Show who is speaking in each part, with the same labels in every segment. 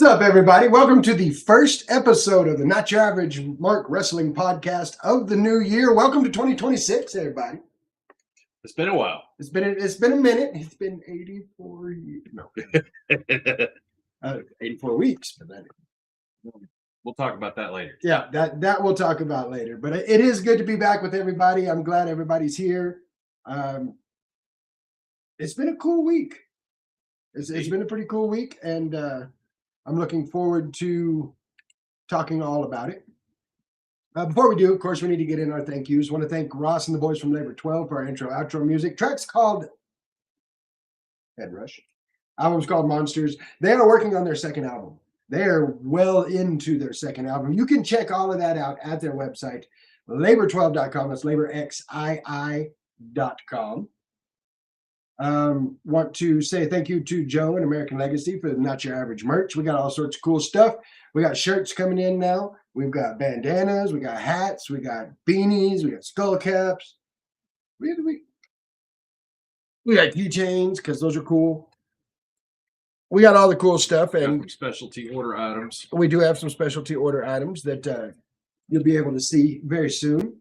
Speaker 1: What's up, everybody? Welcome to the first episode of the Not Your Average Mark Wrestling Podcast of the new year. Welcome to 2026, everybody.
Speaker 2: It's been a while.
Speaker 1: It's been a minute. It's been 84 years. No, 84 weeks. But then,
Speaker 2: we'll talk about that later.
Speaker 1: Yeah, that we'll talk about later. But it is good to be back with everybody. I'm glad everybody's here. It's been a cool week. It's been a pretty cool week, and I'm looking forward to talking all about it. Before we do, of course, we need to get in our thank yous. I want to thank Ross and the boys from Labor 12 for our intro-outro music. Track's called Head Rush. Album's called Monsters. They are working on their second album. They are well into their second album. You can check all of that out at their website, labor12.com. That's laborxii.com. Want to say thank you to Joe and American Legacy for the Not Your Average merch. We got all sorts of cool stuff. We got shirts coming in now. We've got bandanas. We got hats. We got beanies. We got skull caps. We got keychains because those are cool. We got all the cool stuff. And
Speaker 2: specialty order items.
Speaker 1: We do have some specialty order items that you'll be able to see very soon.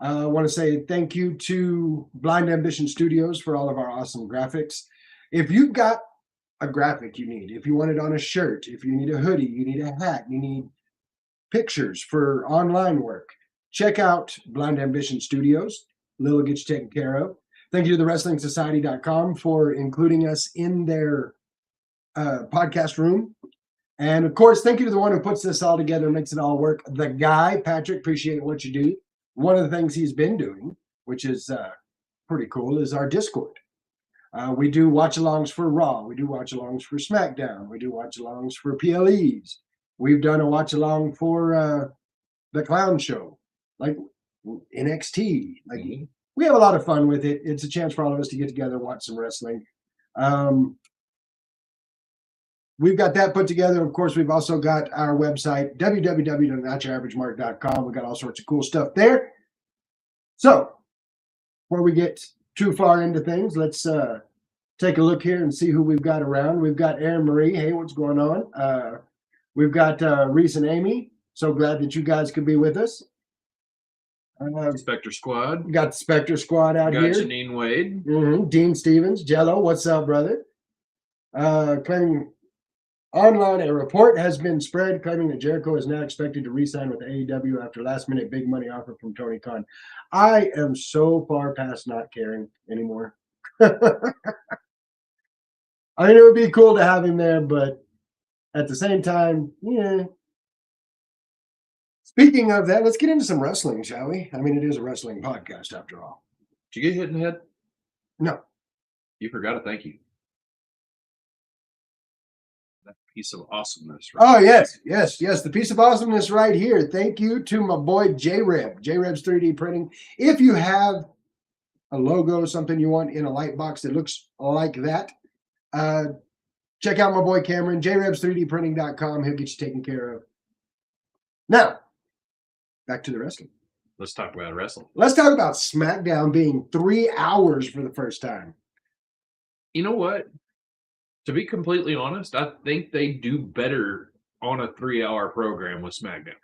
Speaker 1: I want to say thank you to Blind Ambition Studios for all of our awesome graphics. If you've got a graphic you need, if you want it on a shirt, if you need a hoodie, you need a hat, you need pictures for online work, check out Blind Ambition Studios. Lil will get you taken care of. Thank you to thewrestlingsociety.com for including us in their podcast room. And of course, thank you to the one who puts this all together and makes it all work. The guy, Patrick, appreciate what you do. One of the things he's been doing, which is pretty cool, is our Discord. We do watch-alongs for Raw. We do watch-alongs for SmackDown. We do watch-alongs for PLEs. We've done a watch-along for the Clown Show, like NXT. Like we have a lot of fun with it. It's a chance for all of us to get together and watch some wrestling. We've got that put together. Of course, we've also got our website, www.notyouraverage.mark.com. We've got all sorts of cool stuff there. So, before we get too far into things, let's take a look here and see who we've got around. We've got Erin Marie. Hey, what's going on? We've got Reese and Amy. So glad that you guys could be with us.
Speaker 2: Spectre Squad.
Speaker 1: We got the Spectre Squad out here.
Speaker 2: Janine Wade.
Speaker 1: Dean Stevens. Jello, what's up, brother? Claiming online, a report has been spread claiming that Jericho is now expected to re-sign with AEW after last-minute big money offer from Tony Khan. I am so far past not caring anymore. I mean, it would be cool to have him there, but at the same time, yeah. Speaking of that, let's get into some wrestling, shall we? I mean, it is a wrestling podcast after all.
Speaker 2: Did you get hit in the head?
Speaker 1: No.
Speaker 2: You forgot a thank you. That piece of awesomeness.
Speaker 1: Right? Oh, yes. The piece of awesomeness right here. Thank you to my boy J-Reb, J-Reb's 3D printing. If you have a logo, something you want in a light box that looks like that, check out my boy Cameron, jrebs3dprinting.com. He'll get you taken care of. Now, back to the wrestling.
Speaker 2: Let's talk about wrestling.
Speaker 1: Let's talk about SmackDown being 3 hours for the first time.
Speaker 2: You know what? To be completely honest, I think they do better on a 3-hour program with SmackDown.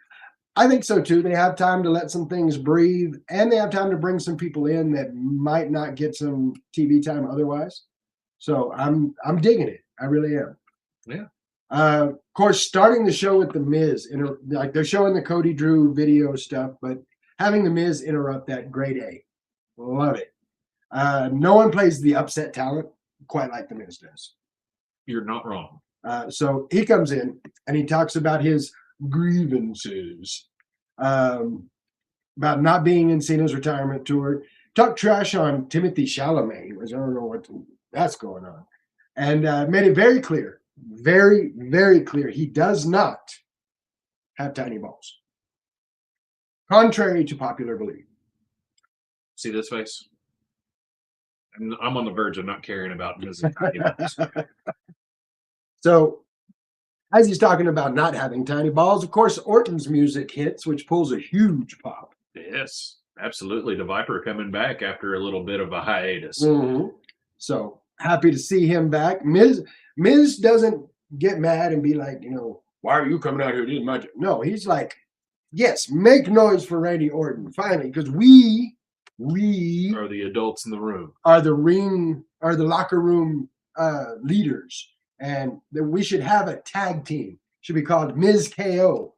Speaker 1: I think so too. They have time to let some things breathe, and they have time to bring some people in that might not get some TV time otherwise. So I'm digging it. I really am.
Speaker 2: Yeah.
Speaker 1: Of course, starting the show with The Miz, like they're showing the Cody Drew video stuff, but having The Miz interrupt that, grade A. Love it. No one plays the upset talent quite like The Miz does.
Speaker 2: You're not wrong.
Speaker 1: So he comes in and he talks about his grievances, about not being in Cena's retirement tour. Talk trash on Timothy Chalamet. I don't know that's going on. And made it very clear, very, very clear. He does not have tiny balls. Contrary to popular belief.
Speaker 2: See this face? I'm on the verge of not caring about Mrs. Tiny balls.
Speaker 1: So, as he's talking about not having tiny balls, of course, Orton's music hits, which pulls a huge pop.
Speaker 2: Yes, absolutely. The Viper coming back after a little bit of a hiatus.
Speaker 1: So, happy to see him back. Miz doesn't get mad and be like, why are you coming out here? This is my job. No, he's like, yes, make noise for Randy Orton finally, because we
Speaker 2: Are the adults in the room?
Speaker 1: Are the locker room leaders, and that we should have a tag team. Should be called Ms. KO,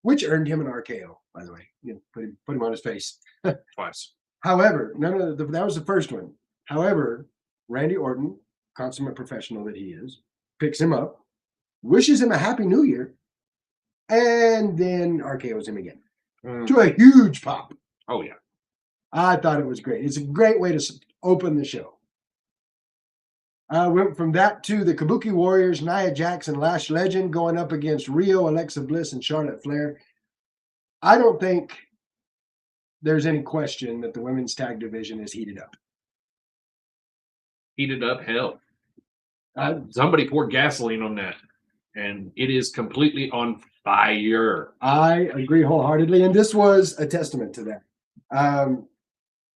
Speaker 1: which earned him an RKO, by the way. Put him on his face
Speaker 2: Twice.
Speaker 1: However, that was the first one. However, Randy Orton, consummate professional that he is, picks him up, wishes him a happy new year, and then RKO's him again to a huge pop.
Speaker 2: Oh, yeah.
Speaker 1: I thought it was great. It's a great way to open the show. Went from that to the Kabuki Warriors, Nia Jax and Lash Legend going up against Rio, Alexa Bliss, and Charlotte Flair. I don't think there's any question that the women's tag division is heated up.
Speaker 2: Heated up, hell. Somebody poured gasoline on that, and it is completely on fire.
Speaker 1: I agree wholeheartedly, and this was a testament to that.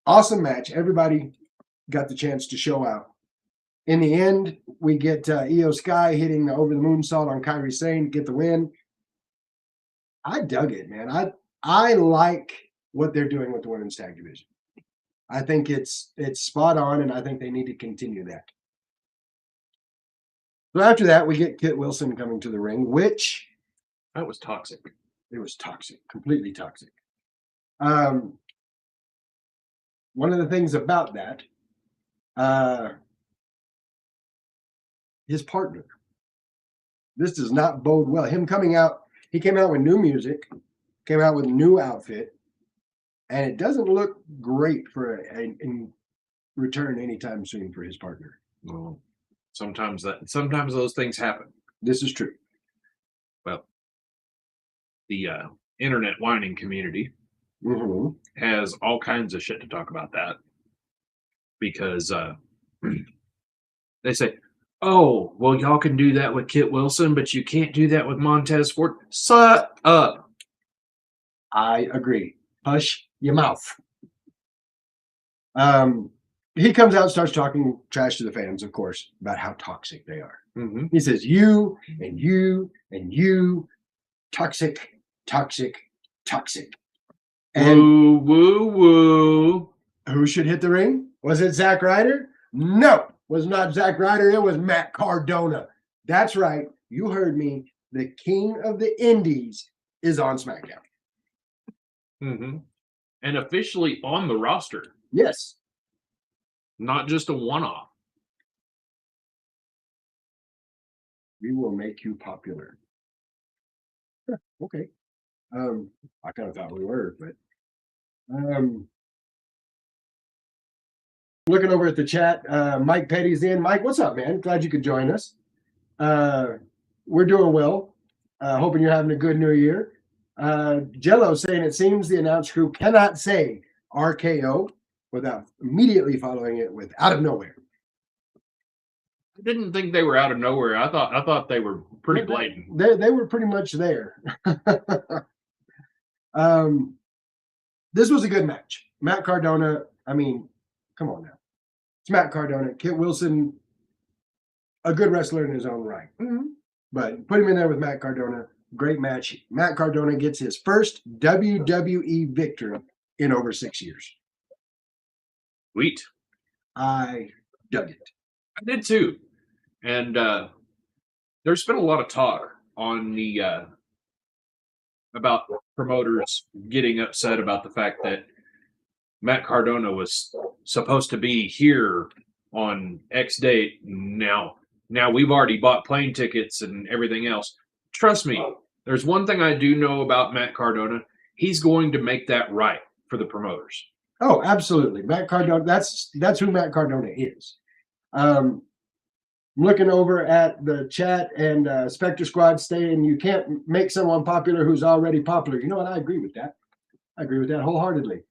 Speaker 1: Awesome match. Everybody got the chance to show out. In the end, we get Io Sky hitting the over the moonsault on Kairi Sane, get the win. I dug it, man. I like what they're doing with the women's tag division. I think it's spot on, and I think they need to continue that. So after that, we get Kit Wilson coming to the ring, which
Speaker 2: that was toxic.
Speaker 1: It was toxic, completely toxic. One of the things about that, his partner. This does not bode well. Him coming out, he came out with new music, came out with a new outfit, and it doesn't look great for in return anytime soon for his partner.
Speaker 2: Well, sometimes those things happen.
Speaker 1: This is true.
Speaker 2: Well, the internet whining community has all kinds of shit to talk about that, because they say, oh, well, y'all can do that with Kit Wilson, but you can't do that with Montez Ford. Shut up.
Speaker 1: I agree. Hush your mouth. He comes out and starts talking trash to the fans, of course, about how toxic they are. He says, you and you and you, toxic, toxic, toxic. And
Speaker 2: woo, woo, woo.
Speaker 1: Who should hit the ring? Was it Zack Ryder? No, was not Zack Ryder. It was Matt Cardona. That's right. You heard me. The king of the indies is on SmackDown.
Speaker 2: And officially on the roster.
Speaker 1: Yes.
Speaker 2: Not just a one-off.
Speaker 1: We will make you popular. Yeah, okay. I kind of thought we were, but looking over at the chat, Mike Petty's in. Mike, what's up, man? Glad you could join us. We're doing well. Hoping you're having a good new year. Jello saying it seems the announce crew cannot say RKO without immediately following it with out of nowhere.
Speaker 2: I didn't think they were out of nowhere. I thought they were pretty blatant.
Speaker 1: They were pretty much there. This was a good match. Matt Cardona, I mean, come on now. It's Matt Cardona. Kit Wilson, a good wrestler in his own right. But put him in there with Matt Cardona. Great match. Matt Cardona gets his first WWE victory in over 6 years.
Speaker 2: Sweet.
Speaker 1: I dug it.
Speaker 2: I did too. And there's been a lot of talk on the about promoters getting upset about the fact that Matt Cardona was supposed to be here on X date. Now we've already bought plane tickets and everything else. Trust me, there's one thing I do know about Matt Cardona. He's going to make that right for the promoters.
Speaker 1: Oh, absolutely. Matt Cardona, that's who Matt Cardona is. Looking over at the chat, and Spectre Squad saying you can't make someone popular who's already popular. You know what? I agree with that. I agree with that wholeheartedly.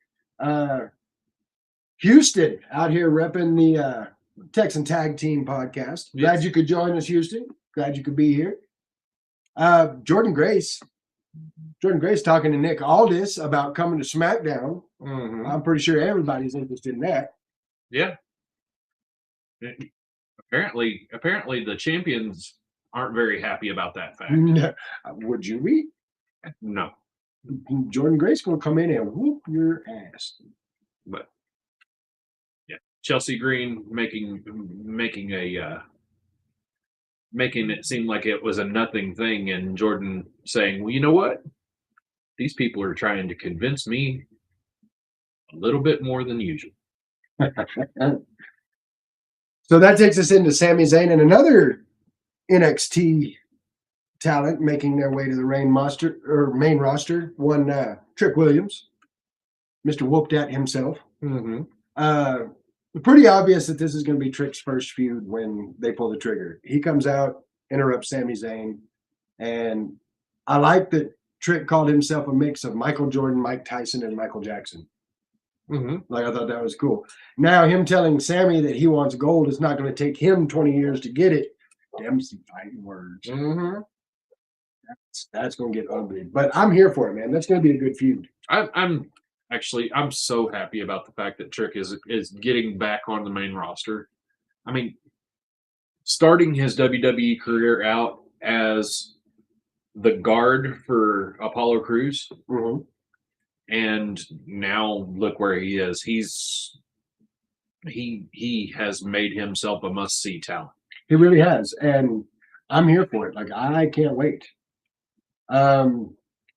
Speaker 1: Houston out here repping the Texan Tag Team podcast.
Speaker 2: Yes.
Speaker 1: Glad you could join us, Houston. Glad you could be here. Jordan Grace talking to Nick Aldis about coming to SmackDown. I'm pretty sure everybody's interested in that.
Speaker 2: Yeah. Apparently the champions aren't very happy about that fact.
Speaker 1: No. Would you be?
Speaker 2: No,
Speaker 1: Jordan Grace gonna come in and whoop your ass.
Speaker 2: but yeah, Chelsea Green making it seem like it was a nothing thing, and Jordan saying, "Well, you know what? These people are trying to convince me a little bit more than usual."
Speaker 1: So that takes us into Sami Zayn and another NXT talent making their way to the main roster. One Trick Williams, Mr. Whooped at himself. Pretty obvious that this is going to be Trick's first feud when they pull the trigger. He comes out, interrupts Sami Zayn, and I like that Trick called himself a mix of Michael Jordan, Mike Tyson, and Michael Jackson. Like, I thought that was cool. Now him telling Sammy that he wants gold, it's not going to take him 20 years to get it. Damn, some fighting words. That's going to get ugly. But I'm here for it, man. That's going to be a good feud.
Speaker 2: I'm so happy about the fact that Trick is getting back on the main roster. I mean, starting his WWE career out as the guard for Apollo Crews, and now look where he is. He has made himself a must-see talent.
Speaker 1: He really has, and I'm here for it. Like, I can't wait.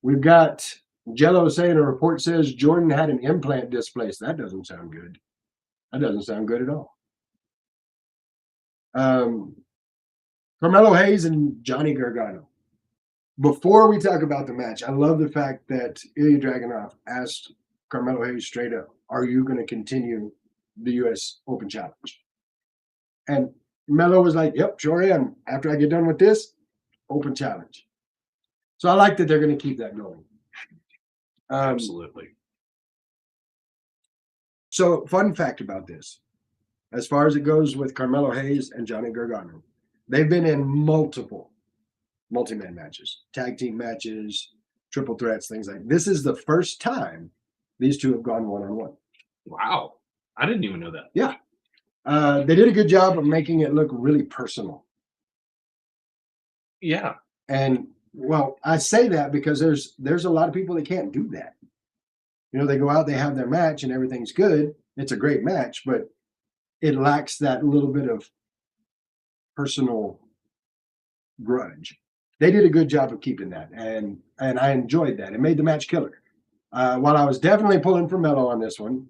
Speaker 1: We've got Jello saying a report says Jordan had an implant displaced. That doesn't sound good. That doesn't sound good at all. Carmelo Hayes and Johnny Gargano. Before we talk about the match, I love the fact that Ilya Dragunov asked Carmelo Hayes straight up, "Are you going to continue the U.S. Open Challenge?" And Melo was like, "Yep, sure am. After I get done with this, Open Challenge." So I like that they're going to keep that going.
Speaker 2: Absolutely.
Speaker 1: So, fun fact about this, as far as it goes with Carmelo Hayes and Johnny Gargano, they've been in multiple multi-man matches, tag team matches, triple threats, things like that. This is the first time these two have gone one-on-one.
Speaker 2: Wow. I didn't even know that.
Speaker 1: Yeah. They did a good job of making it look really personal.
Speaker 2: Yeah.
Speaker 1: And, well, I say that because there's a lot of people that can't do that. You know, they go out, they have their match, and everything's good. It's a great match, but it lacks that little bit of personal grudge. They did a good job of keeping that, and I enjoyed that. It made the match killer. While I was definitely pulling for Melo on this one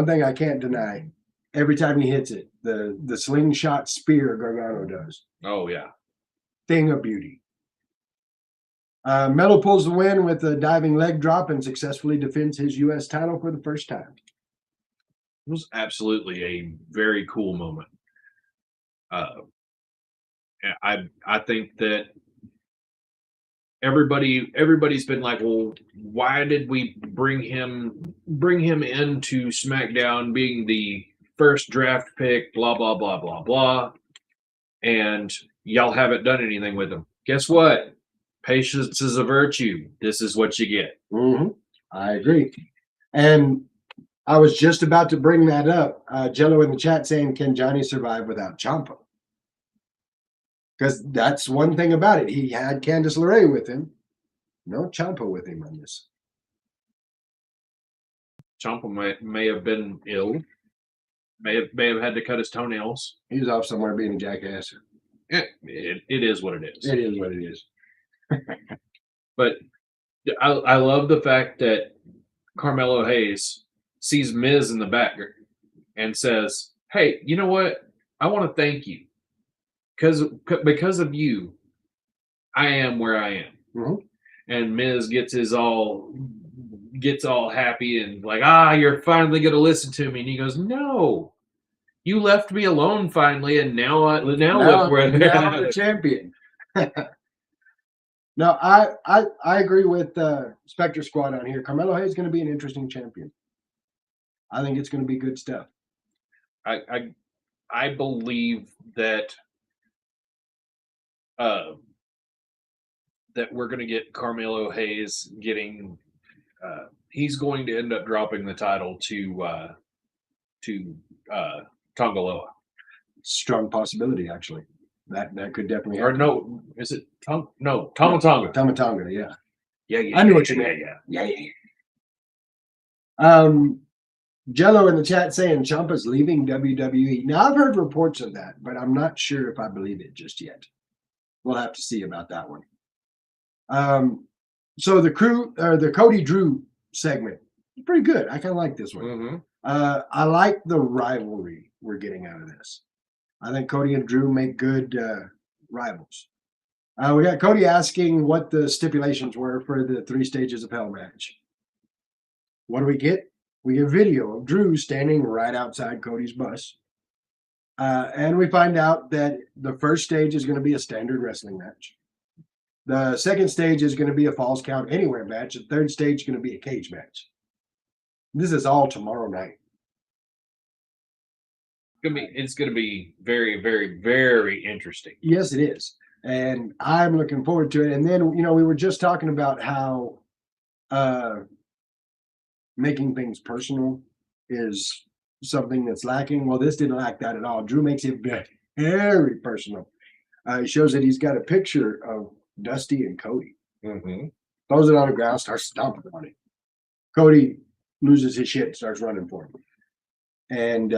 Speaker 1: thing I can't deny, every time he hits it, the slingshot spear Gargano does.
Speaker 2: Oh, yeah.
Speaker 1: Thing of beauty. Melo pulls the win with a diving leg drop and successfully defends his U.S. title for the first time.
Speaker 2: It was absolutely a very cool moment. I think that everybody's been like, well, why did we bring him into SmackDown being the first draft pick, blah blah blah blah blah, and y'all haven't done anything with him. Guess what? Patience is a virtue. This is what you get.
Speaker 1: I agree. And I was just about to bring that up. Jello in the chat saying, "Can Johnny survive without Ciampa?" Because that's one thing about it. He had Candice LeRae with him. No Ciampa with him on this.
Speaker 2: Ciampa may have been ill. May have had to cut his toenails.
Speaker 1: He's off somewhere being a jackass.
Speaker 2: It is what it is.
Speaker 1: It is what it is.
Speaker 2: But I love the fact that Carmelo Hayes sees Miz in the back and says, "Hey, you know what? I want to thank you because of you, I am where I am." And Miz gets all happy and like, "You're finally going to listen to me." And he goes, "No, you left me alone finally, and now look where
Speaker 1: I'm the champion." No, I agree with Spectre Squad on here. Carmelo Hayes is going to be an interesting champion. I think it's going to be good stuff.
Speaker 2: I believe that that we're going to get Carmelo Hayes getting. He's going to end up dropping the title to Tongaloa.
Speaker 1: Strong possibility, actually. That could definitely
Speaker 2: Or
Speaker 1: happen.
Speaker 2: no, is it no Tomatonga?
Speaker 1: Tomatonga, yeah.
Speaker 2: Yeah.
Speaker 1: I knew what you
Speaker 2: yeah,
Speaker 1: meant.
Speaker 2: yeah.
Speaker 1: Jello in the chat saying Ciampa's leaving WWE. Now I've heard reports of that, but I'm not sure if I believe it just yet. We'll have to see about that one. So the Cody Drew segment, pretty good. I kind of like this one.
Speaker 2: Mm-hmm.
Speaker 1: I like the rivalry we're getting out of this. I think Cody and Drew make good rivals. We got Cody asking what the stipulations were for the 3 stages of hell match. What do we get? We get video of Drew standing right outside Cody's bus. And we find out that the first stage is going to be a standard wrestling match. The second stage is going to be a Falls Count Anywhere match. The third stage is going to be a cage match. This is all tomorrow night.
Speaker 2: It's gonna be very, very, very interesting.
Speaker 1: Yes, it is. And I'm looking forward to it. And then, we were just talking about how making things personal is something that's lacking. Well, this didn't lack that at all. Drew makes it very, very personal. He shows that he's got a picture of Dusty and Cody.
Speaker 2: Mm-hmm.
Speaker 1: Throws it on the ground, starts stomping on it. Cody loses his shit, starts running for him. And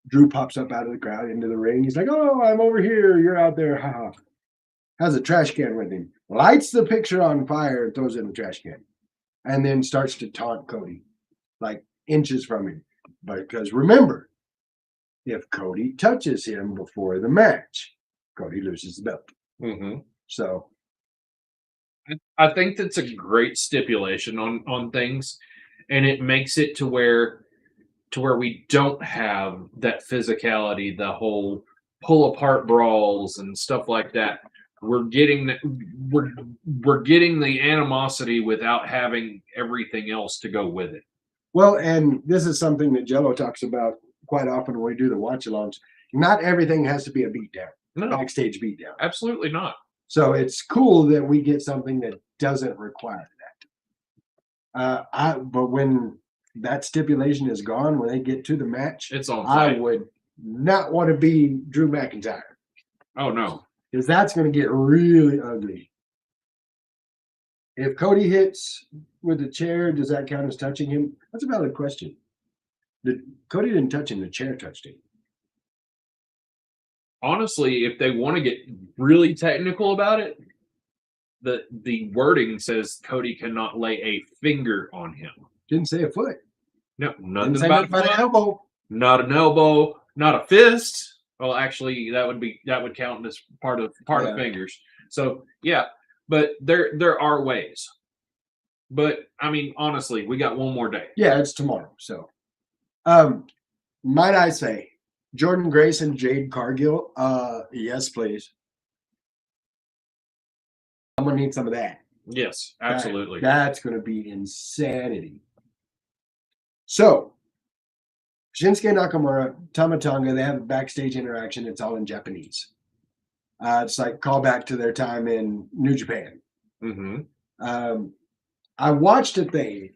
Speaker 1: Drew pops up out of the crowd into the ring. He's like, "Oh, I'm over here. You're out there." Ha. Has a trash can with him. Lights the picture on fire and throws it in the trash can. And then starts to taunt Cody, like inches from him. Because remember, if Cody touches him before the match, Cody loses the belt.
Speaker 2: Mm-hmm.
Speaker 1: So
Speaker 2: I think that's a great stipulation on things, and it makes it to where we don't have that physicality, the whole pull apart brawls and stuff like that. We're getting the animosity without having everything else to go with it.
Speaker 1: well, and this is something that Jello talks about quite often when we do the watch-alongs. Not everything has to be a beatdown,
Speaker 2: No,
Speaker 1: backstage beatdown.
Speaker 2: absolutely not.
Speaker 1: So it's cool that we get something that doesn't require that. But when that stipulation is gone, when they get to the match,
Speaker 2: It's on
Speaker 1: I
Speaker 2: site.
Speaker 1: would not want to be Drew McIntyre,
Speaker 2: Oh no.
Speaker 1: because that's going to get really ugly. If Cody hits with the chair, does that count as touching him? That's a valid question. Cody didn't touch him, the chair touched him.
Speaker 2: Honestly, if they want to get really technical about it, the wording says Cody cannot lay a finger on him.
Speaker 1: Didn't say a foot.
Speaker 2: No,
Speaker 1: Didn't
Speaker 2: nothing
Speaker 1: say
Speaker 2: about
Speaker 1: nothing about an elbow.
Speaker 2: not an elbow, not a fist. Well, actually, that would count as part of
Speaker 1: Yeah.
Speaker 2: fingers. So yeah, but there are ways. But I mean, honestly, we got one more day.
Speaker 1: Yeah, it's tomorrow. So, might I say, Jordan Grace and Jade Cargill? Yes, please. I'm gonna need some of that.
Speaker 2: Yes, absolutely.
Speaker 1: That's gonna be insanity. So, Shinsuke Nakamura, Tamatanga, they have a backstage interaction. It's all in Japanese. It's like callback to their time in New Japan.
Speaker 2: Mm-hmm.
Speaker 1: I watched a thing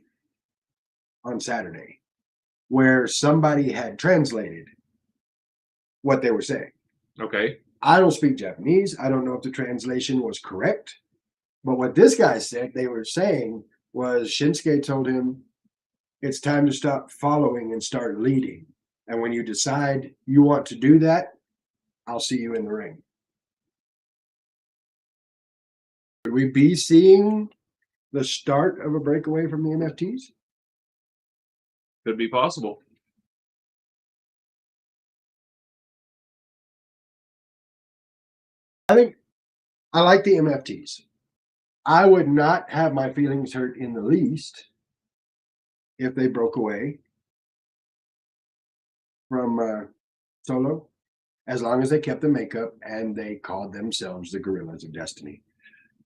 Speaker 1: on Saturday where somebody had translated what they were saying.
Speaker 2: Okay.
Speaker 1: I don't speak Japanese. I don't know if the translation was correct. But what this guy said they were saying was Shinsuke told him, it's time to stop following and start leading. And when you decide you want to do that, I'll see you in the ring. Could we be seeing the start of a breakaway from the NFTs?
Speaker 2: Could be possible.
Speaker 1: I think I like the MFTs. I would not have my feelings hurt in the least if they broke away from Solo, as long as they kept the makeup and they called themselves the Gorillas of Destiny.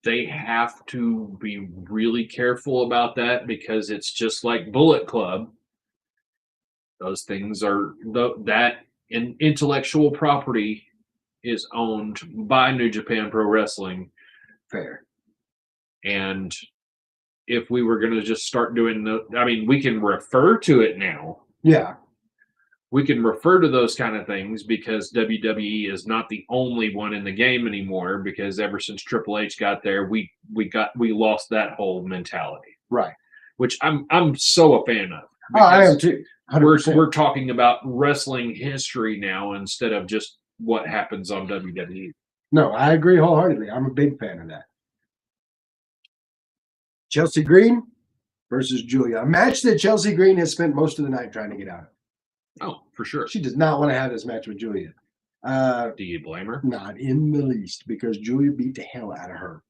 Speaker 2: They have to be really careful about that because it's just like Bullet Club. Those things are that intellectual property is owned by New Japan Pro Wrestling.
Speaker 1: Fair.
Speaker 2: And if we were going to just start doing we can refer to it now.
Speaker 1: Yeah.
Speaker 2: we can refer to those kind of things because WWE is not the only one in the game anymore. Because ever since Triple H got there, we lost that whole mentality,
Speaker 1: Right.
Speaker 2: which I'm so a fan of.
Speaker 1: Oh, I am
Speaker 2: because
Speaker 1: too.
Speaker 2: We're
Speaker 1: 100%.
Speaker 2: we're talking about wrestling history now instead of just what happens on WWE.
Speaker 1: No, I agree wholeheartedly. I'm a big fan of that. Chelsea Green versus Julia. A match that Chelsea Green has spent most of the night trying to get out of.
Speaker 2: Oh, for sure.
Speaker 1: She does not want to have this match with Julia.
Speaker 2: Do you blame her?
Speaker 1: Not in the least, because Julia beat the hell out of her.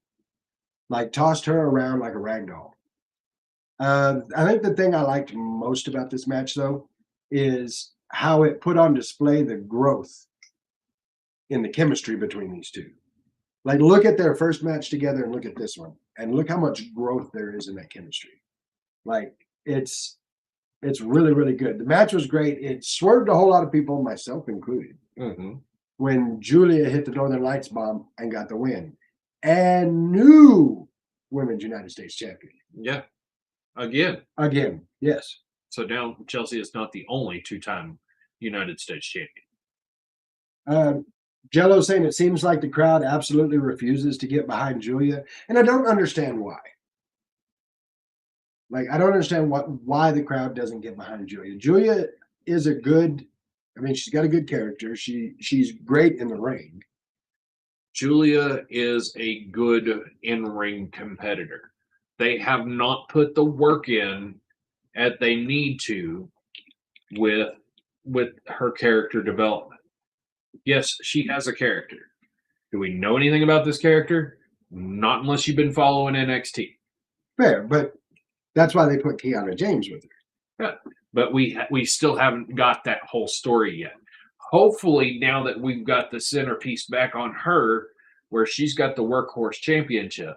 Speaker 1: Like tossed her around like a rag doll. I think the thing I liked most about this match, though, is how it put on display the growth in the chemistry between these two. Like, look at their first match together and look at this one, and look how much growth there is in that chemistry. Like, it's really, really good. The match was great. It swerved a whole lot of people, myself included, when Julia hit the Northern Lights bomb and got the win, and new Women's United States Champion.
Speaker 2: Yeah. Again,
Speaker 1: yes.
Speaker 2: So now Chelsea is not the only two-time United States champion.
Speaker 1: Jello saying it seems like the crowd absolutely refuses to get behind Julia, and I don't understand why. Like, I don't understand why the crowd doesn't get behind Julia. Julia is a good, I mean, she's got a good character. She's great in the ring.
Speaker 2: Julia is a good in-ring competitor. They have not put the work in that they need to with her character development. Yes, she has a character. Do we know anything about this character? Not unless you've been following NXT.
Speaker 1: Fair, but that's why they put Kiana James with her.
Speaker 2: Yeah, but we still haven't got that whole story yet. Hopefully, now that we've got the centerpiece back on her, where she's got the workhorse championship,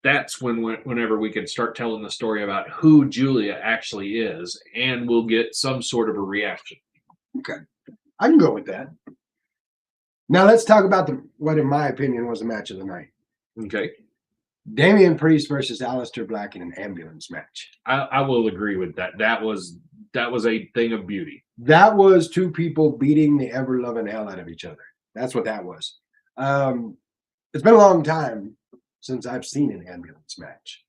Speaker 2: that's whenever we can start telling the story about who Julia actually is, and we'll get some sort of a reaction.
Speaker 1: Okay, I can go with that. Now let's talk about what, in my opinion, was the match of the night.
Speaker 2: Okay.
Speaker 1: Damian Priest versus Aleister Black in an ambulance match.
Speaker 2: I will agree with that. That was a thing of beauty.
Speaker 1: That was two people beating the ever-loving hell out of each other. That's what that was. It's been a long time since I've seen an ambulance match,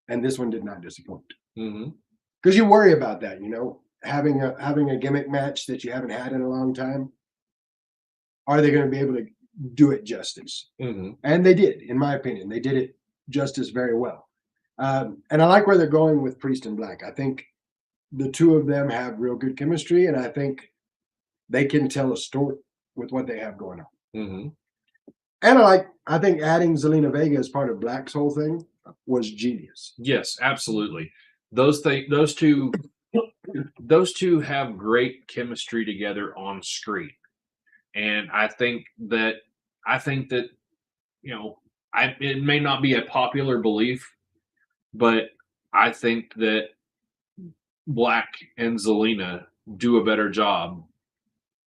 Speaker 1: and this one did not disappoint. Because you worry about that, having a gimmick match that you haven't had in a long time. Are they going to be able to do it justice? And they did, in my opinion. They did it justice very well. And I like where they're going with Priest and Black. I think the two of them have real good chemistry, and I think they can tell a story with what they have going on. And I think adding Zelina Vega as part of Black's whole thing was genius.
Speaker 2: Yes, absolutely. Those two have great chemistry together on screen. And I think that it may not be a popular belief, but I think that Black and Zelina do a better job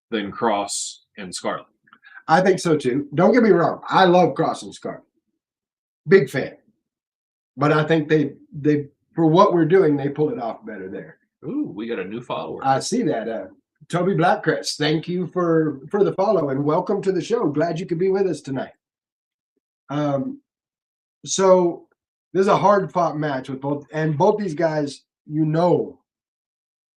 Speaker 2: than Cross and Scarlett.
Speaker 1: I think so too. Don't get me wrong. I love Cross and Scarlett. Big fan. But I think they for what we're doing, they pull it off better there.
Speaker 2: Ooh, we got a new follower.
Speaker 1: I see that. Toby Blackcrest, thank you for the follow and welcome to the show. Glad you could be with us tonight. So this is a hard fought match with both these guys,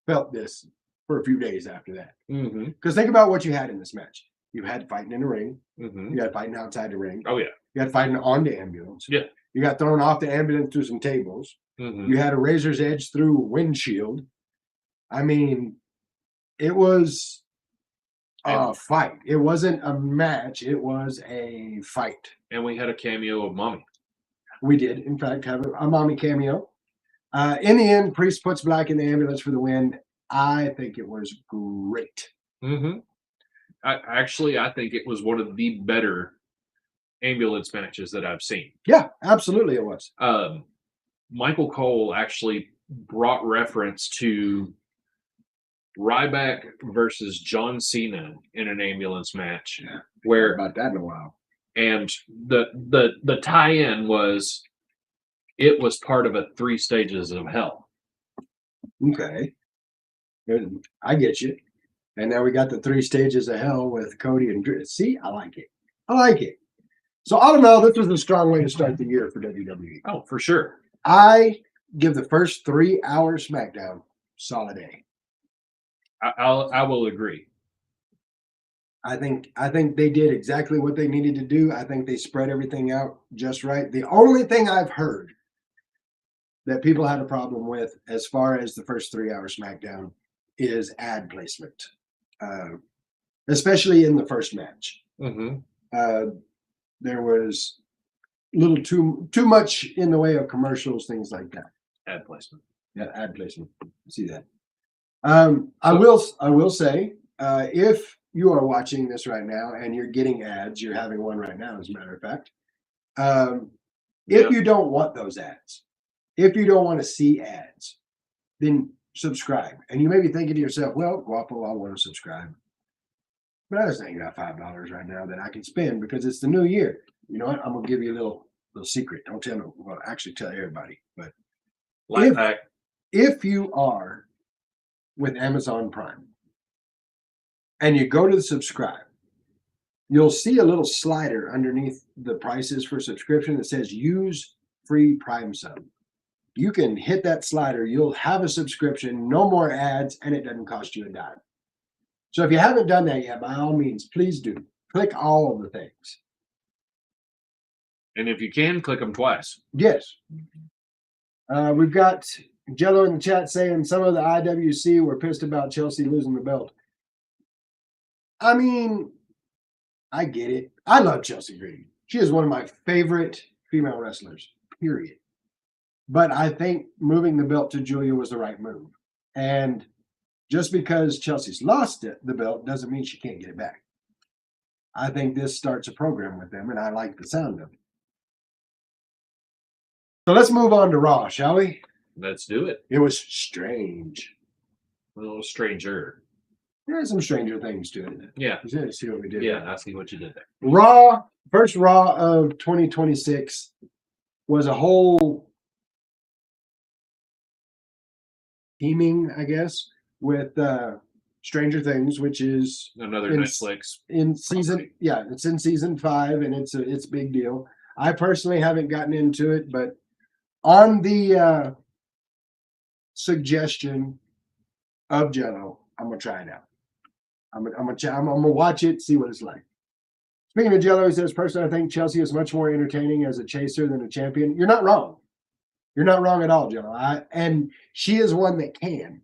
Speaker 1: felt this for a few days after that. Because think about what you had in this match. You had fighting in the ring. You had fighting outside the ring.
Speaker 2: Oh, yeah.
Speaker 1: You had fighting on the ambulance.
Speaker 2: Yeah.
Speaker 1: You got thrown off the ambulance through some tables. You had a razor's edge through windshield. I mean, it was a fight. It wasn't a match. It was a fight. And
Speaker 2: we had a cameo of Mommy.
Speaker 1: We did, in fact, have a Mommy cameo. In the end, Priest puts Black in the ambulance for the win. I think it was great.
Speaker 2: I think it was one of the better ambulance matches that I've seen.
Speaker 1: Yeah, absolutely it was.
Speaker 2: Michael Cole actually brought reference to Ryback versus John Cena in an ambulance match.
Speaker 1: Yeah,
Speaker 2: where
Speaker 1: about that in a while.
Speaker 2: And the tie-in was it was part of a 3 stages of hell.
Speaker 1: Okay. I get you. And now we got the 3 stages of hell with Cody and Drew. See, I like it. I like it. So all in all, this was a strong way to start the year for WWE.
Speaker 2: Oh, for sure.
Speaker 1: I give the first 3 hours SmackDown solid A.
Speaker 2: I will agree.
Speaker 1: I think they did exactly what they needed to do. I think they spread everything out just right. The only thing I've heard that people had a problem with as far as the first 3 hours SmackDown is ad placement, especially in the first match. There was a little too much in the way of commercials, things like that.
Speaker 2: Ad placement.
Speaker 1: Yeah, ad placement. See that. I will say, if you are watching this right now and you're getting ads, you're having one right now, as a matter of fact. If you don't want those ads, if you don't want to see ads, then subscribe. And you may be thinking to yourself, well, Guapo, I want to subscribe. But I just ain't got $5 right now that I can spend because it's the new year. You know what? I'm gonna give you a little secret. Don't tell me. Well, actually, tell everybody. But
Speaker 2: Life hack.
Speaker 1: if you are with Amazon Prime and you go to the subscribe, you'll see a little slider underneath the prices for subscription that says use free Prime sub. You can hit that slider. You'll have a subscription, no more ads, and it doesn't cost you a dime. So if you haven't done that yet, by all means, please do. Click all of the things.
Speaker 2: And if you can, click them twice.
Speaker 1: Yes. We've got Jello in the chat saying some of the IWC were pissed about Chelsea losing the belt. I mean, I get it. I love Chelsea Green. She is one of my favorite female wrestlers, period. But I think moving the belt to Julia was the right move. And just because Chelsea's lost the belt doesn't mean she can't get it back. I think this starts a program with them, and I like the sound of it. So let's move on to Raw, shall we?
Speaker 2: Let's do it.
Speaker 1: It was strange.
Speaker 2: A little stranger.
Speaker 1: There are some stranger things to it.
Speaker 2: Yeah.
Speaker 1: Let's see what we did.
Speaker 2: Yeah, I see what you did there.
Speaker 1: Raw, first Raw of 2026 was a whole teaming, I guess, with Stranger Things, which is
Speaker 2: another Netflix
Speaker 1: in season. Yeah, it's in season 5, and it's a big deal. I personally haven't gotten into it, but on the suggestion of Jello, I'm gonna try it out. I'm gonna watch it, see what it's like. Speaking of Jello, he says, personally, I think Chelsea is much more entertaining as a chaser than a champion. You're not wrong. You're not wrong at all, Jello. And she is one that can.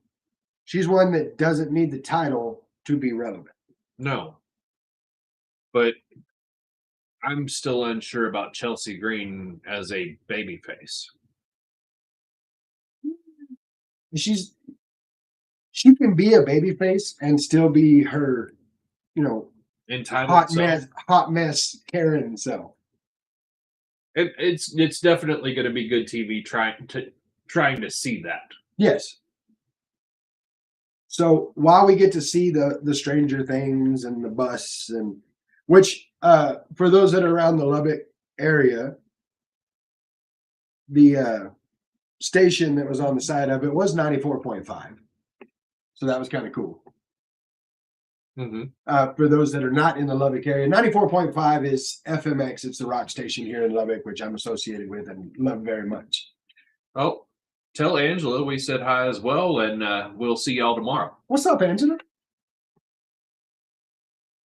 Speaker 1: She's one that doesn't need the title to be relevant.
Speaker 2: No. But I'm still unsure about Chelsea Green as a babyface.
Speaker 1: She can be a babyface and still be her,
Speaker 2: entitled
Speaker 1: hot mess Karen self.
Speaker 2: It's definitely going to be good TV trying to see that.
Speaker 1: Yes. So while we get to see the Stranger Things and the bus, and which for those that are around the Lubbock area, the station that was on the side of it was 94.5. So that was kind of cool. For those that are not in the Lubbock area, 94.5 is FMX. It's the rock station here in Lubbock, which I'm associated with and love very much.
Speaker 2: Oh, tell Angela we said hi as well, and we'll see y'all tomorrow.
Speaker 1: What's up, Angela?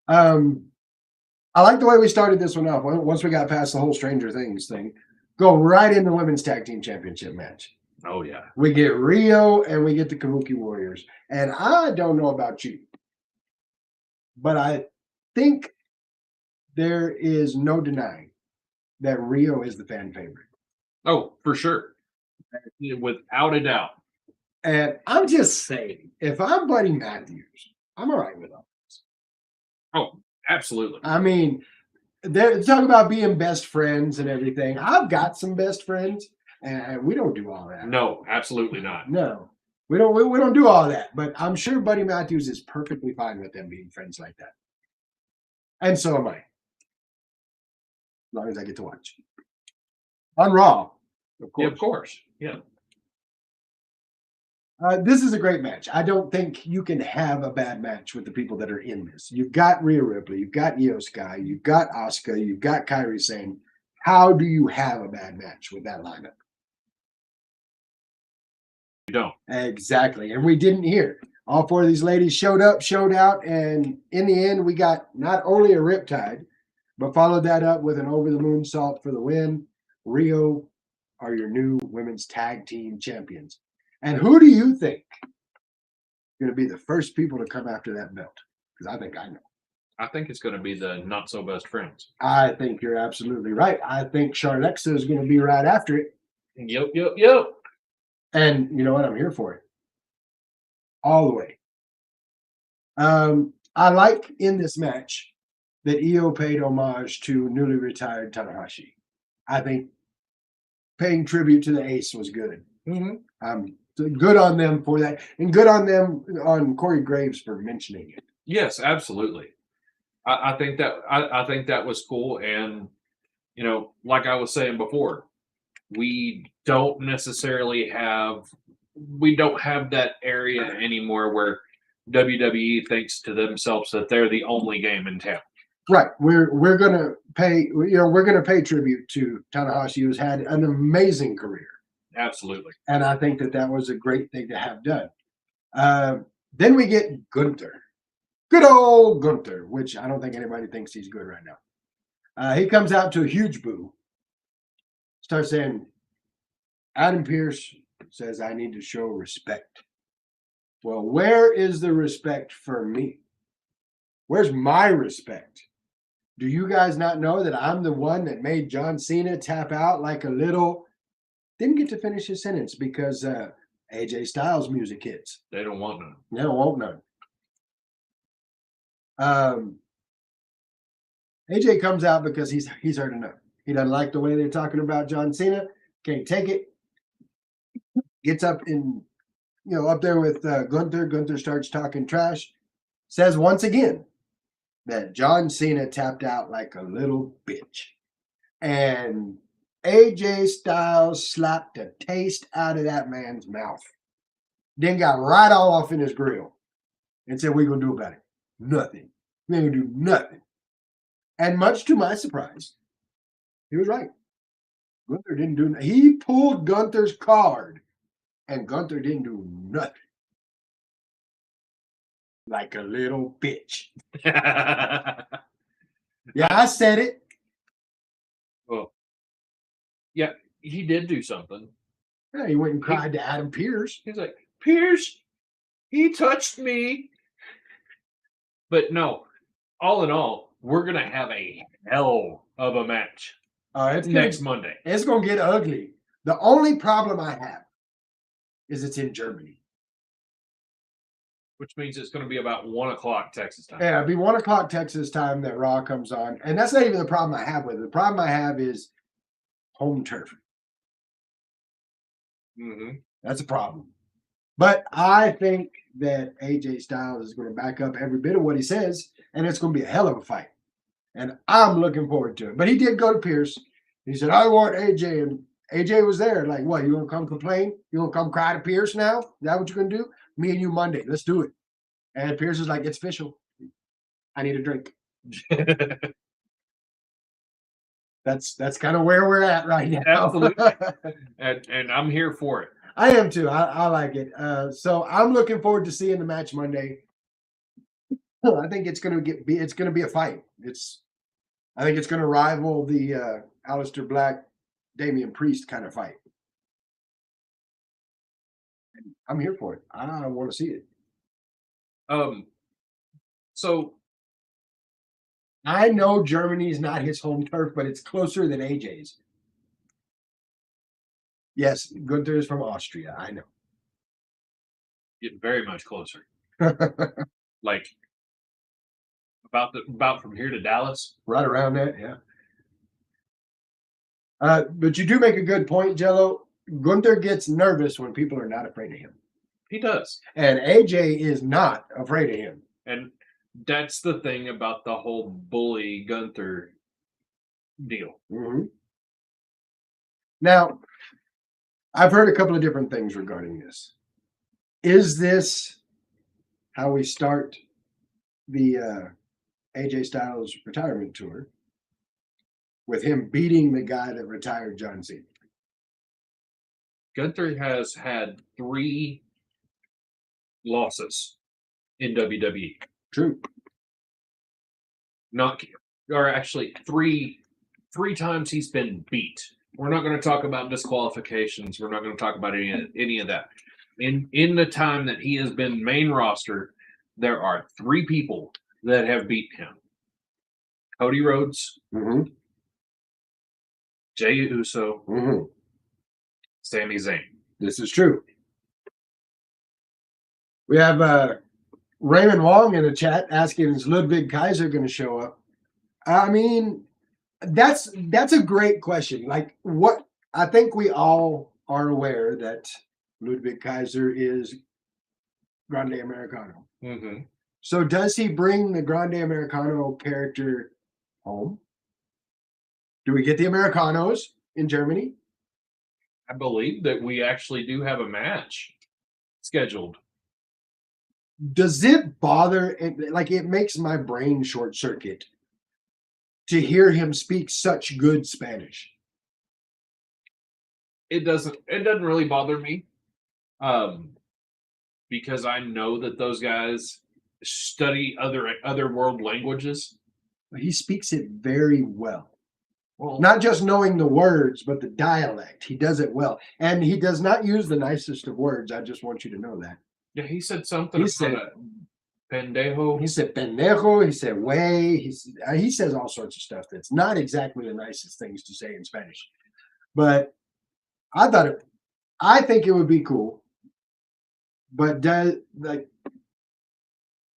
Speaker 1: I like the way we started this one off. Once we got past the whole Stranger Things thing, go right in the Women's Tag Team Championship match.
Speaker 2: Oh, yeah.
Speaker 1: We get Rio and we get the Kabuki Warriors. And I don't know about you, but I think there is no denying that Rio is the fan favorite.
Speaker 2: Oh, for sure. Without a doubt.
Speaker 1: And I'm just saying, if I'm Buddy Matthews, I'm all right with all this.
Speaker 2: Oh, absolutely.
Speaker 1: I mean, they're talking about being best friends and everything. I've got some best friends, and we don't do all that.
Speaker 2: No, absolutely not.
Speaker 1: No, we don't do all that. But I'm sure Buddy Matthews is perfectly fine with them being friends like that. And so am I. As long as I get to watch. On Raw,
Speaker 2: of course. Yeah, of course. Yeah.
Speaker 1: This is a great match. I don't think you can have a bad match with the people that are in this. You've got Rhea Ripley, you've got Io Sky, you've got Asuka, you've got Kairi Sane. How do you have a bad match with that lineup?
Speaker 2: You don't.
Speaker 1: Exactly. And we didn't hear. All four of these ladies showed up, showed out, and in the end, we got not only a riptide, but followed that up with an over the moon salt for the win. Rio are your new women's tag team champions. And who do you think going to be the first people to come after that belt? Because I think I know.
Speaker 2: I think it's going to be the not so best friends.
Speaker 1: I think you're absolutely right. I think Charlexa is going to be right after it.
Speaker 2: Yep.
Speaker 1: And you know what? I'm here for it. All the way. I like in this match that Io paid homage to newly retired Tanahashi. I think paying tribute to the ace was good. So good on them for that, and good on them on Corey Graves for mentioning it.
Speaker 2: Yes, absolutely. I think that was cool, and you know, like I was saying before, we don't necessarily have that area anymore where WWE thinks to themselves that they're the only game in town.
Speaker 1: Right. We're gonna pay tribute to Tanahashi, who's had an amazing career.
Speaker 2: Absolutely.
Speaker 1: And I think that was a great thing to have done. Then we get Gunther. Good old Gunther, which I don't think anybody thinks he's good right now. He comes out to a huge boo. Starts saying, Adam Pearce says, I need to show respect. Well, where is the respect for me? Where's my respect? Do you guys not know that I'm the one that made John Cena tap out like a little... Didn't get to finish his sentence because AJ Styles music hits.
Speaker 2: They don't want none.
Speaker 1: They don't want none. AJ comes out because he's heard enough. He doesn't like the way they're talking about John Cena. Can't take it. Gets up up there with Gunther. Gunther starts talking trash. Says once again that John Cena tapped out like a little bitch. And AJ Styles slapped the taste out of that man's mouth. Then got right all off in his grill and said, "What are you going to do about it? Nothing. We ain't going to do nothing." And much to my surprise, he was right. Gunther didn't do nothing. He pulled Gunther's card, and Gunther didn't do nothing. Like a little bitch. Yeah, I said it.
Speaker 2: Well, yeah, he did do something.
Speaker 1: Yeah, he went and cried to Adam Pearce.
Speaker 2: He's like, Pearce, he touched me. But no, all in all, we're going to have a hell of a match next Monday.
Speaker 1: It's going to get ugly. The only problem I have is it's in Germany.
Speaker 2: Which means it's going to be about 1 o'clock Texas time.
Speaker 1: Yeah, it'll be 1 o'clock Texas time that Raw comes on. And that's not even the problem I have with it. The problem I have is home turf. That's a problem. But I think that AJ Styles is going to back up every bit of what he says, and it's going to be a hell of a fight. And I'm looking forward to it. But he did go to Pierce. He said, I want AJ. And AJ was there. Like, what, you want to come complain? You want to come cry to Pierce now? Is that what you're going to do? Me and you Monday. Let's do it. And Pierce is like, it's official. I need a drink. That's kind of where we're at right now.
Speaker 2: Absolutely. and I'm here for it.
Speaker 1: I am too. I like it. So I'm looking forward to seeing the match Monday. I think it's going to be a fight. I think it's going to rival the Aleister Black, Damian Priest kind of fight. I'm here for it. I want to see it.
Speaker 2: So
Speaker 1: I know Germany's not his home turf, but it's closer than AJ's. Yes, Gunther is from Austria. I know.
Speaker 2: Getting very much closer. Like about from here to Dallas.
Speaker 1: Right around that, yeah. But you do make a good point, Jello. Gunther gets nervous when people are not afraid of him.
Speaker 2: He does.
Speaker 1: And AJ is not afraid of him.
Speaker 2: And that's the thing about the whole bully Gunther deal.
Speaker 1: Now, I've heard a couple of different things regarding this. Is this how we start the AJ Styles retirement tour with him beating the guy that retired John Cena?
Speaker 2: Gunther has had 3 losses in WWE.
Speaker 1: True.
Speaker 2: Not, or actually, three times he's been beat. We're not going to talk about disqualifications. We're not going to talk about any of that. In the time that he has been main roster, there are 3 people that have beat him: Cody Rhodes,
Speaker 1: Mm-hmm.
Speaker 2: Jey Uso,
Speaker 1: Mm-hmm.
Speaker 2: Sami Zayn.
Speaker 1: This is true. We have Raymond Wong in the chat asking, is Ludwig Kaiser going to show up? I mean, that's a great question. Like, what I think we all are aware that Ludwig Kaiser is Grande Americano.
Speaker 2: Mm-hmm.
Speaker 1: So does he bring the Grande Americano character home? Do we get the Americanos in Germany?
Speaker 2: I believe that we actually do have a match scheduled.
Speaker 1: Does it bother, like, it makes my brain short circuit to hear him speak such good Spanish?
Speaker 2: It doesn't really bother me, because I know that those guys study other world languages.
Speaker 1: He speaks it very well.
Speaker 2: Well,
Speaker 1: Not just knowing the words, but the dialect. He does it well. And he does not use the nicest of words. I just want you to know that.
Speaker 2: yeah, he said something
Speaker 1: He
Speaker 2: about
Speaker 1: said-
Speaker 2: a pendejo.
Speaker 1: He said pendejo, he said way, he says all sorts of stuff that's not exactly the nicest things to say in Spanish. But I think it would be cool. But do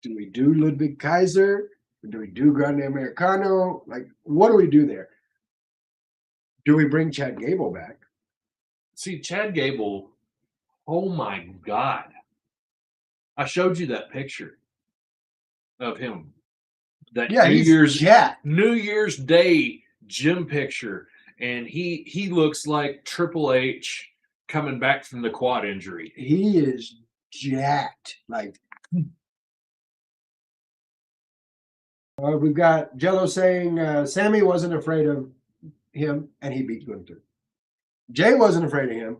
Speaker 1: we do Ludwig Kaiser? Or do we do Grande Americano? Like, what do we do there? Do we bring Chad Gable back?
Speaker 2: See, Chad Gable, oh my God. I showed you that picture of him. That
Speaker 1: Yeah, he's jacked.
Speaker 2: New Year's Day gym picture. And he looks like Triple H coming back from the quad injury.
Speaker 1: He is jacked. Like, we've got Jello saying Sammy wasn't afraid of him and he beat Gunther. Jay wasn't afraid of him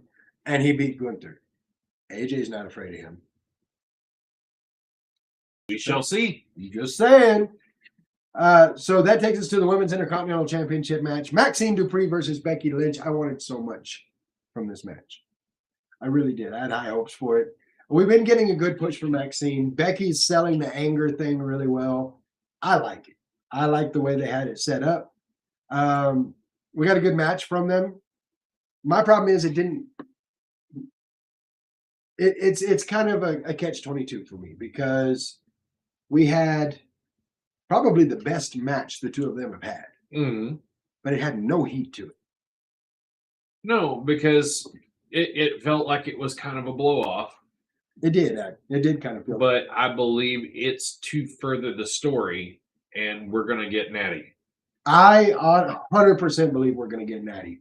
Speaker 1: and he beat Gunther. AJ's not afraid of him.
Speaker 2: We shall see.
Speaker 1: You just saying. So that takes us to the Women's Intercontinental Championship match. Maxine Dupree versus Becky Lynch. I wanted so much from this match. I really did. I had high hopes for it. We've been getting a good push from Maxine. Becky's selling the anger thing really well. I like it. I like the way they had it set up. We got a good match from them. My problem is it didn't. It's kind of a catch-22 for me because we had probably the best match the two of them have had, but it had no heat to it.
Speaker 2: No, because it felt like it was kind of a blow-off.
Speaker 1: It did. It did kind of feel.
Speaker 2: But I believe it's to further the story, and we're going to get Natty.
Speaker 1: I 100% believe we're going to get Natty.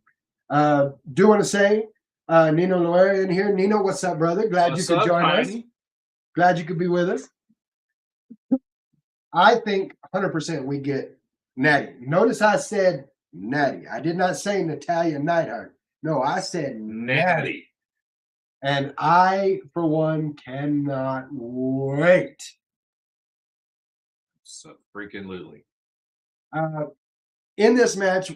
Speaker 1: Do want to say, Nino Loera in here. Nino, what's up, brother? Glad you could join us. Glad you could be with us. I think 100% we get Natty. Notice I said Natty. I did not say Natalia Neidhart. No, I said Natty. And I, for one, cannot wait.
Speaker 2: So freaking Lily.
Speaker 1: In this match,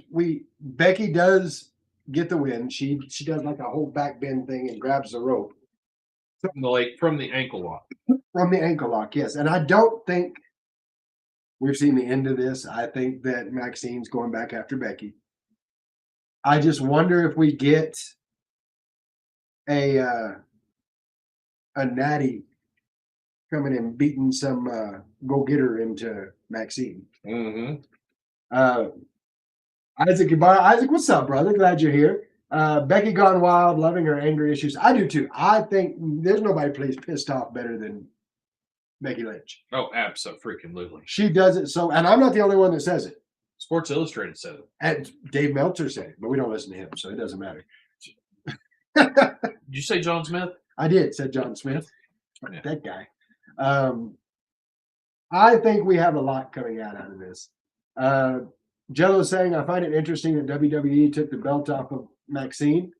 Speaker 1: Becky does get the win. She does like a whole back bend thing and grabs the rope.
Speaker 2: From the ankle lock.
Speaker 1: From the ankle lock, yes. And I don't think we've seen the end of this. I think that Maxine's going back after Becky. I just wonder if we get a Natty coming and beating some go-getter into Maxine. Isaac Ibarra. Isaac, what's up, brother? Glad you're here. Becky gone wild, loving her anger issues. I do too. I think there's nobody plays pissed off better than Becky Lynch.
Speaker 2: Oh, absolutely.
Speaker 1: She does it so, and I'm not the only one that says it.
Speaker 2: Sports Illustrated said it.
Speaker 1: And Dave Meltzer said it, but we don't listen to him, so it doesn't matter.
Speaker 2: Did you say John Smith?
Speaker 1: I did, said John Smith.
Speaker 2: Yeah.
Speaker 1: That guy. I think we have a lot coming out of this. Jello saying, I find it interesting that WWE took the belt off of Maxine.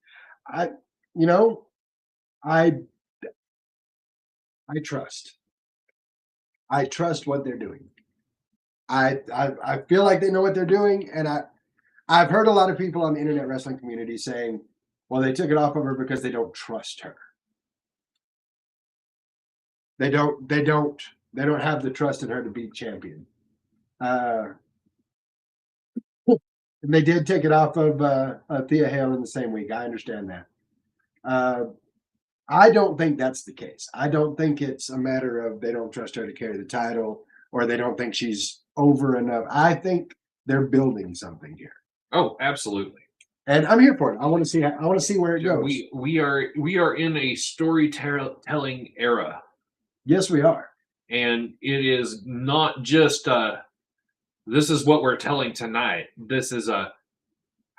Speaker 1: I, you know, I trust. I trust what they're doing. I feel like they know what they're doing, and I've heard a lot of people on the internet wrestling community saying, well, they took it off of her because they don't trust her. They don't have the trust in her to be champion. And they did take it off of Thea Hale in the same week. I understand that. I don't think that's the case. I don't think it's a matter of they don't trust her to carry the title or they don't think she's over enough. I think they're building something here.
Speaker 2: Oh, absolutely.
Speaker 1: And I'm here for it. I want to see where it goes.
Speaker 2: We are in a storytelling era.
Speaker 1: Yes, we are.
Speaker 2: And it is not just this is what we're telling tonight. This is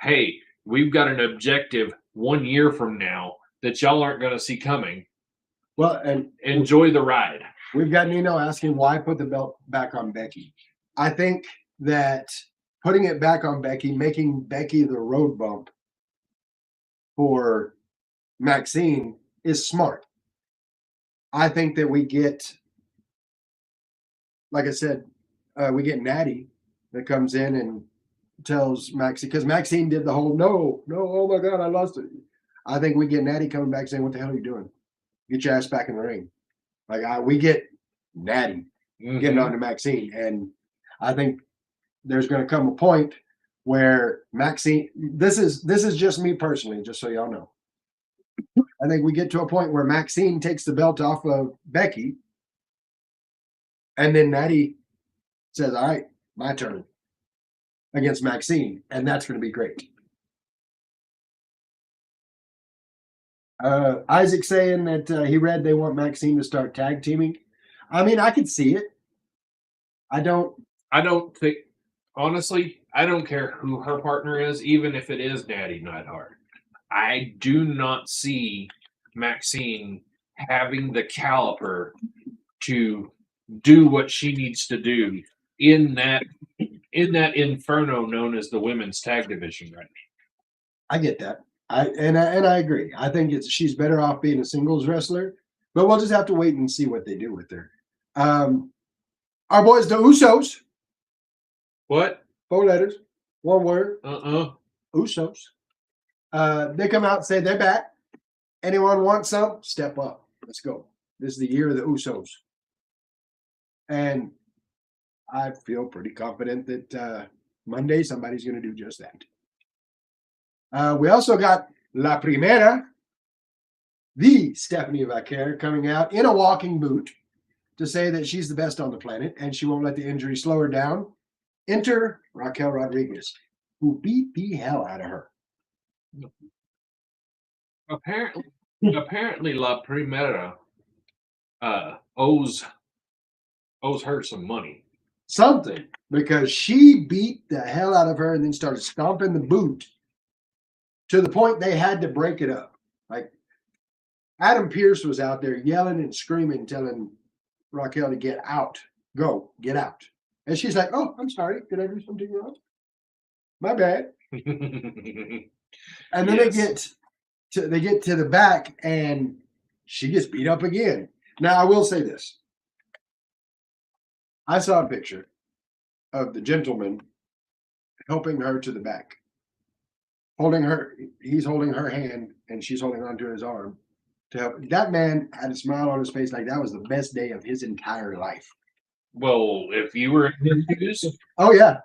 Speaker 2: hey, we've got an objective 1 year from now that y'all aren't going to see coming.
Speaker 1: Well, and
Speaker 2: enjoy the ride.
Speaker 1: We've got Nino asking why put the belt back on Becky. I think that putting it back on Becky, making Becky the road bump for Maxine is smart. I think that we get, like I said, we get Natty that comes in and tells Maxine, because Maxine did the whole no, oh my God, I lost it. I think we get Natty coming back saying, what the hell are you doing? Get your ass back in the ring. Like we get Natty getting on to Maxine. And I think there's going to come a point where Maxine, this is just me personally, just so y'all know. I think we get to a point where Maxine takes the belt off of Becky. And then Natty says, all right, my turn against Maxine. And that's going to be great. Isaac saying that he read they want Maxine to start tag teaming. I mean, I could see it. I don't
Speaker 2: think, honestly, I don't care who her partner is, even if it is Natty Neidhart. I do not see Maxine having the caliber to do what she needs to do in that inferno known as the women's tag division right now.
Speaker 1: I get that. I agree. I think she's better off being a singles wrestler, but we'll just have to wait and see what they do with her. Our boys, the Usos.
Speaker 2: What?
Speaker 1: 4 letters, 1 word. Usos. They come out and say they're back. Anyone want some? Step up. Let's go. This is the year of the Usos. And I feel pretty confident that Monday somebody's going to do just that. We also got La Primera, the Stephanie Vaquer, coming out in a walking boot to say that she's the best on the planet and she won't let the injury slow her down. Enter Raquel Rodriguez, who beat the hell out of her.
Speaker 2: Apparently La Primera owes her some money.
Speaker 1: Something, because she beat the hell out of her and then started stomping the boot to the point they had to break it up. Like Adam Pearce was out there yelling and screaming, telling Raquel to get out, go, get out. And she's like, oh, I'm sorry. Did I do something wrong? My bad. And then they get to the back and she gets beat up again. Now, I will say this. I saw a picture of the gentleman helping her to the back. He's holding her hand and she's holding onto his arm to help. That man had a smile on his face like that was the best day of his entire life.
Speaker 2: Well, if you were in his shoes.
Speaker 1: Oh, yeah.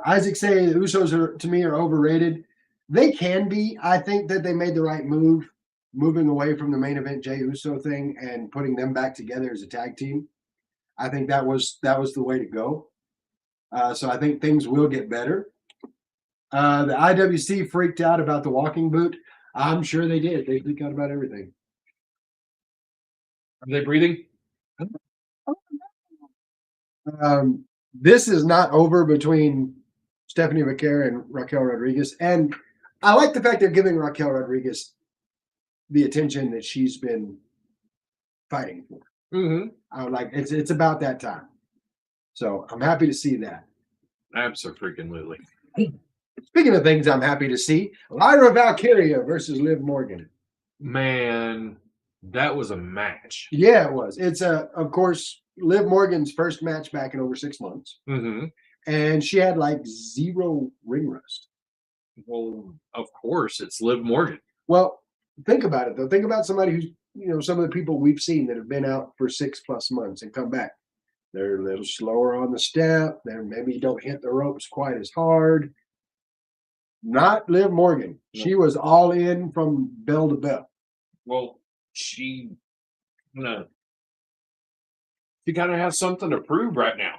Speaker 1: Isaac saying the Usos to me are overrated. They can be. I think that they made the right move, moving away from the main event Jey Uso thing and putting them back together as a tag team. I think that was the way to go. So I think things will get better. The IWC freaked out about the walking boot. I'm sure they did. They freaked out about everything.
Speaker 2: Are they breathing?
Speaker 1: This is not over between Stephanie Vaquer and Raquel Rodriguez. And I like the fact they're giving Raquel Rodriguez the attention that she's been fighting for. I would like it's about that time. So I'm happy to see that.
Speaker 2: Absolutely.
Speaker 1: Speaking of things I'm happy to see, Lyra Valkyria versus Liv Morgan.
Speaker 2: Man, that was a match.
Speaker 1: Yeah, it was. It's of course Liv Morgan's first match back in over 6 months. And she had like 0 ring rust.
Speaker 2: Well, of course, it's Liv Morgan.
Speaker 1: Well, think about it though. Think about somebody who's, some of the people we've seen that have been out for 6+ months and come back. They're a little slower on the step. They're maybe don't hit the ropes quite as hard. Not Liv Morgan.
Speaker 2: No.
Speaker 1: She was all in from bell to bell.
Speaker 2: Well, she kind of has something to prove right now.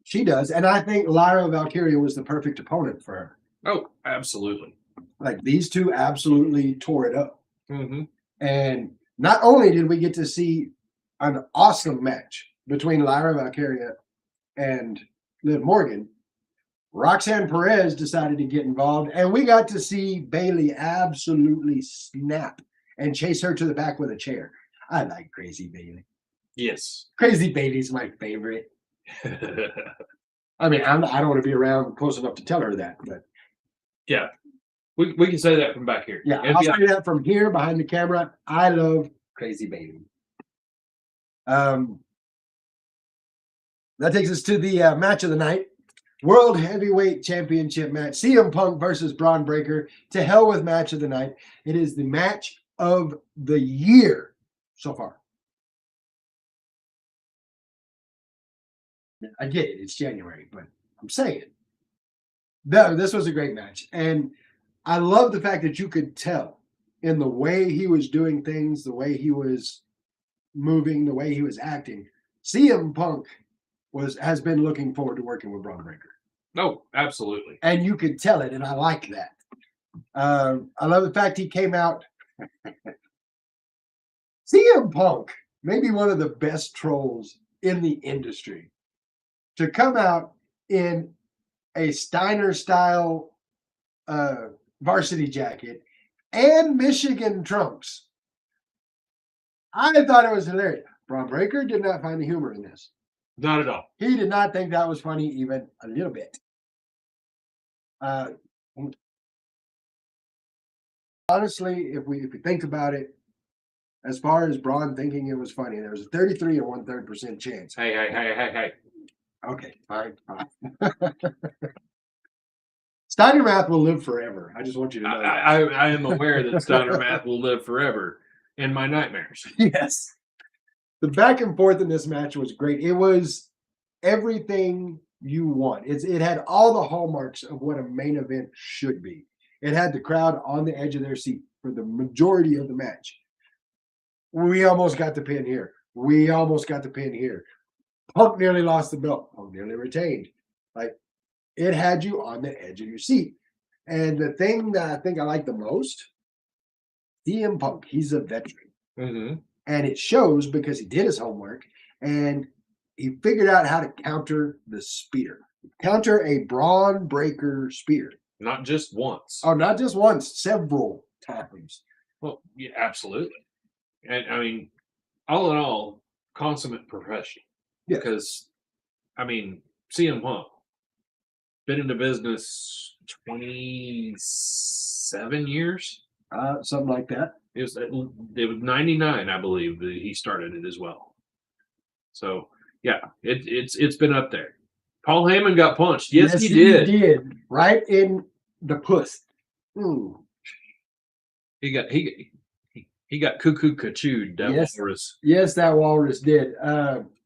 Speaker 1: She does. And I think Lyra Valkyria was the perfect opponent for her.
Speaker 2: Oh, absolutely.
Speaker 1: Like these two absolutely tore it up. And not only did we get to see an awesome match between Lyra Valkyria and Liv Morgan, Roxanne Perez decided to get involved, and we got to see Bayley absolutely snap and chase her to the back with a chair. I like Crazy Bayley.
Speaker 2: Yes.
Speaker 1: Crazy Bayley's my favorite. I mean, I don't want to be around close enough to tell her that, but
Speaker 2: yeah, we can say that from back here.
Speaker 1: Yeah, I'll say that from here behind the camera. I love Crazy Bayley. That takes us to the match of the night. World Heavyweight Championship match. CM Punk versus Braun Breaker. To hell with match of the night. It is the match of the year so far. I get it. It's January, but I'm saying. No, this was a great match. And I love the fact that you could tell in the way he was doing things, the way he was moving, the way he was acting. CM Punk has been looking forward to working with Braun Breaker.
Speaker 2: No, absolutely.
Speaker 1: And you could tell it, and I like that. I love the fact he came out. CM Punk may be one of the best trolls in the industry. To come out in a Steiner-style varsity jacket and Michigan trunks. I thought it was hilarious. Braun Breaker did not find the humor in this.
Speaker 2: Not at all.
Speaker 1: He did not think that was funny even a little bit. Honestly, if we think about it, as far as Braun thinking it was funny, there was a 33 and 1/3% chance.
Speaker 2: Hey.
Speaker 1: Okay, fine. Steiner math will live forever. I just want you to know that.
Speaker 2: I am aware that Steiner math will live forever in my nightmares.
Speaker 1: Yes. The back and forth in this match was great. It was everything you want. It had all the hallmarks of what a main event should be. It had the crowd on the edge of their seat for the majority of the match. We almost got the pin here. We almost got the pin here. Punk nearly lost the belt. Punk nearly retained. Like, it had you on the edge of your seat. And the thing that I think I like the most, CM Punk, he's a veteran. And it shows because he did his homework and he figured out how to counter the spear. Counter a Braun Breaker spear.
Speaker 2: Not just once.
Speaker 1: Oh, not just once, several times.
Speaker 2: Well, yeah, absolutely. And I mean, all in all, consummate professional.
Speaker 1: Yes.
Speaker 2: Because, I mean, CM Punk, been in the business 27 years.
Speaker 1: Something like that.
Speaker 2: It was 99, I believe, that he started it as well. So yeah, it's been up there. Paul Heyman got punched. Yes, he did.
Speaker 1: He did. Right in the puss. Ooh.
Speaker 2: He got cuckoo cachooed. Walrus.
Speaker 1: Yes, that walrus did.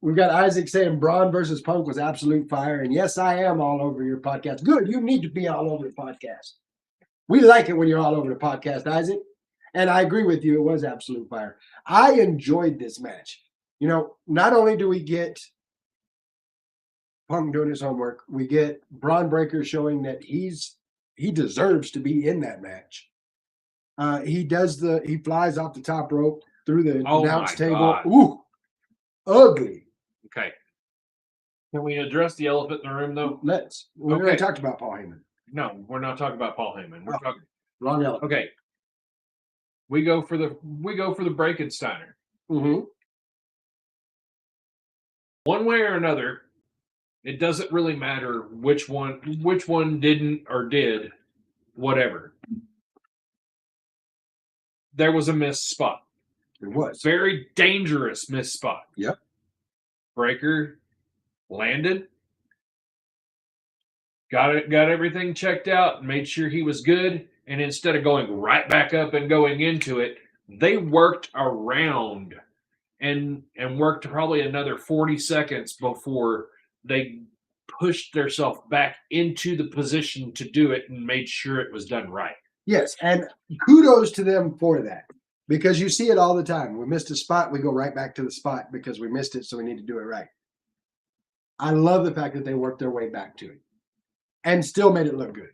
Speaker 1: We've got Isaac saying Braun versus Punk was absolute fire. And yes, I am all over your podcast. Good. You need to be all over the podcast. We like it when you're all over the podcast, Isaac. And I agree with you. It was absolute fire. I enjoyed this match. You know, not only do we get Punk doing his homework, we get Braun Breaker showing that he deserves to be in that match. He flies off the top rope through the announce table.
Speaker 2: God.
Speaker 1: Ooh, ugly.
Speaker 2: Okay. Can we address the elephant in the room, though?
Speaker 1: Let's. We already talked about Paul Heyman.
Speaker 2: No, we're not talking about Paul Heyman. We're talking
Speaker 1: Wrong elephant.
Speaker 2: Okay. We go for the Breakensteiner.
Speaker 1: Mm-hmm.
Speaker 2: One way or another, it doesn't really matter which one didn't or did, whatever. There was a missed spot.
Speaker 1: It was.
Speaker 2: Very dangerous missed spot.
Speaker 1: Yep.
Speaker 2: Breaker landed, got everything checked out, made sure he was good, and instead of going right back up and going into it, they worked around and worked probably another 40 seconds before they pushed themselves back into the position to do it and made sure it was done right.
Speaker 1: Yes, and kudos to them for that, because you see it all the time. We missed a spot, we go right back to the spot because we missed it, so we need to do it right. I love the fact that they worked their way back to it and still made it look good.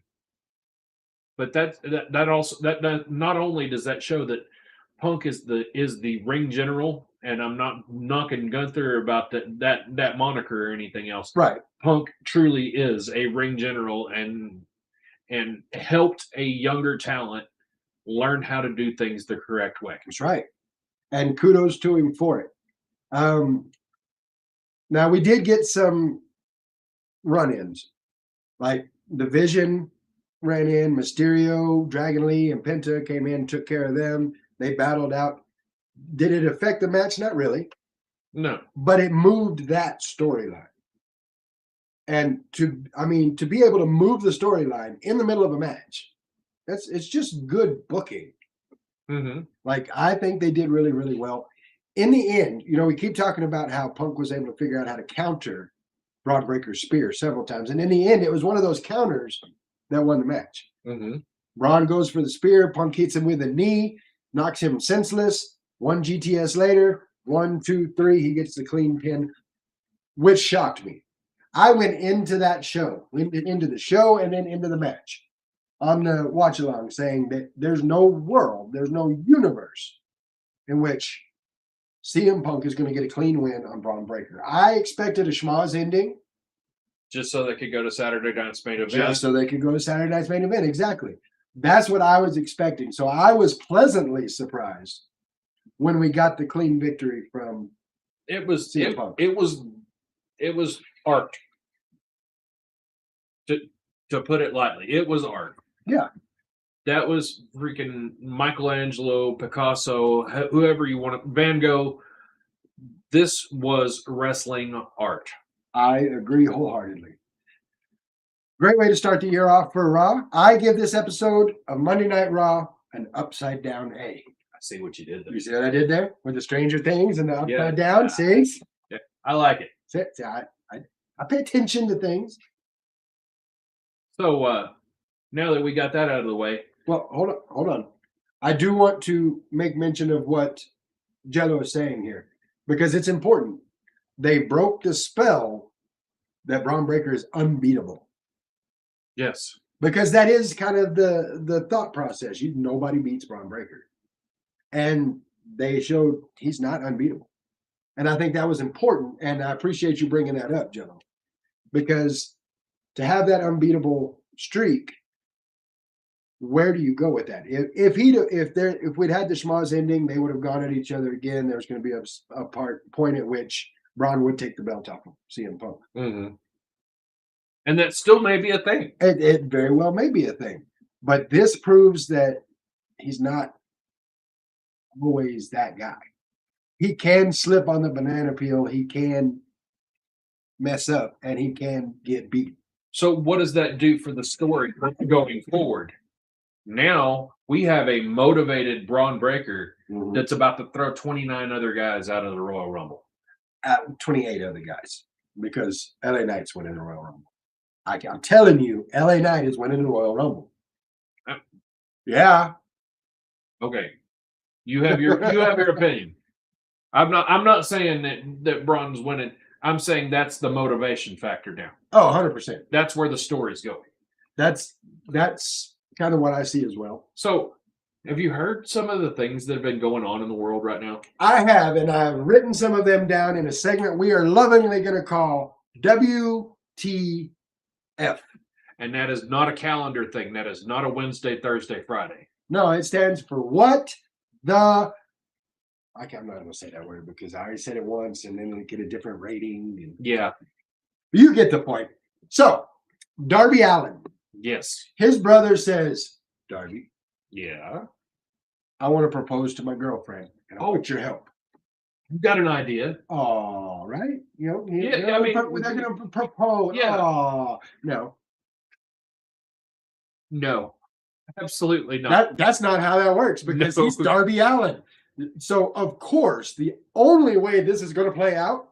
Speaker 2: But that also not only does that show that Punk is the ring general, and I'm not knocking Gunther about that moniker or anything else.
Speaker 1: Right.
Speaker 2: Punk truly is a ring general and helped a younger talent learn how to do things the correct way.
Speaker 1: That's right. And kudos to him for it. Now, we did get some run-ins. Like the Vision ran in, Mysterio, Dragon Lee, and Penta came in, took care of them. They battled out. Did it affect the match? Not really.
Speaker 2: No.
Speaker 1: But it moved that storyline. And to be able to move the storyline in the middle of a match, it's just good booking.
Speaker 2: Mm-hmm.
Speaker 1: Like, I think they did really, really well. In the end, we keep talking about how Punk was able to figure out how to counter Braun Breaker's spear several times. And in the end, it was one of those counters that won the match.
Speaker 2: Mm-hmm.
Speaker 1: Braun goes for the spear. Punk hits him with a knee, knocks him senseless. 1 GTS later, 1, 2, 3, he gets the clean pin, which shocked me. I went into that show, into the show and then into the match on the watch along, saying that there's no world, there's no universe in which CM Punk is going to get a clean win on Braun Breaker. I expected a schmoz ending.
Speaker 2: Just so they could go to Saturday Night's main event.
Speaker 1: Just so they could go to Saturday Night's main event, exactly. That's what I was expecting. So I was pleasantly surprised when we got the clean victory from CM Punk.
Speaker 2: It was art. To put it lightly, it was art.
Speaker 1: Yeah.
Speaker 2: That was freaking Michelangelo, Picasso, whoever you want to, Van Gogh. This was wrestling art.
Speaker 1: I agree wholeheartedly. Great way to start the year off for Raw. I give this episode of Monday Night Raw an upside down A.
Speaker 2: I see what you did there.
Speaker 1: You see what I did there with the Stranger Things and the upside down?
Speaker 2: Yeah.
Speaker 1: See?
Speaker 2: Yeah, I like it.
Speaker 1: See, I pay attention to things.
Speaker 2: So now that we got that out of the way.
Speaker 1: Well, hold on. I do want to make mention of what Jello is saying here, because it's important. They broke the spell that Braun Breaker is unbeatable.
Speaker 2: Yes.
Speaker 1: Because that is kind of the thought process. Nobody beats Braun Breaker. And they showed he's not unbeatable. And I think that was important. And I appreciate you bringing that up, Jello. Because to have that unbeatable streak, where do you go with that? If we'd had the schmoz ending, they would have gone at each other again. There's going to be a point at which Braun would take the belt off of CM Punk.
Speaker 2: Mm-hmm. And that still may be a thing.
Speaker 1: It very well may be a thing. But this proves that he's not always that guy. He can slip on the banana peel. He can mess up, and he can get beat.
Speaker 2: So what does that do for the story going forward? Now we have a motivated Braun Breaker that's about to throw 29 other guys out of the Royal Rumble.
Speaker 1: 28 other guys, because LA Knight's winning the Royal Rumble. I'm telling you, LA Knight is winning the Royal Rumble. Yeah.
Speaker 2: Okay. You have your opinion. I'm not saying that Braun's winning. I'm saying that's the motivation factor now.
Speaker 1: Oh, 100%.
Speaker 2: That's where the story's going.
Speaker 1: That's kind of what I see as well.
Speaker 2: So, have you heard some of the things that have been going on in the world right now?
Speaker 1: I have, and I've written some of them down in a segment we are lovingly going to call WTF.
Speaker 2: And that is not a calendar thing. That is not a Wednesday, Thursday, Friday.
Speaker 1: No, it stands for what I'm not going to say that word because I already said it once and then it get a different rating. And
Speaker 2: Yeah.
Speaker 1: you get the point. So, Darby Allin,
Speaker 2: Yes.
Speaker 1: his brother says, Darby,
Speaker 2: Yeah.
Speaker 1: I want to propose to my girlfriend and I want your help.
Speaker 2: You got an idea.
Speaker 1: Oh, right?
Speaker 2: Yeah, I mean,
Speaker 1: they're going to propose.
Speaker 2: Yeah.
Speaker 1: Oh, no.
Speaker 2: No. Absolutely not.
Speaker 1: That's not how that works because
Speaker 2: No.
Speaker 1: he's Darby Allin. So, of course, the only way this is going to play out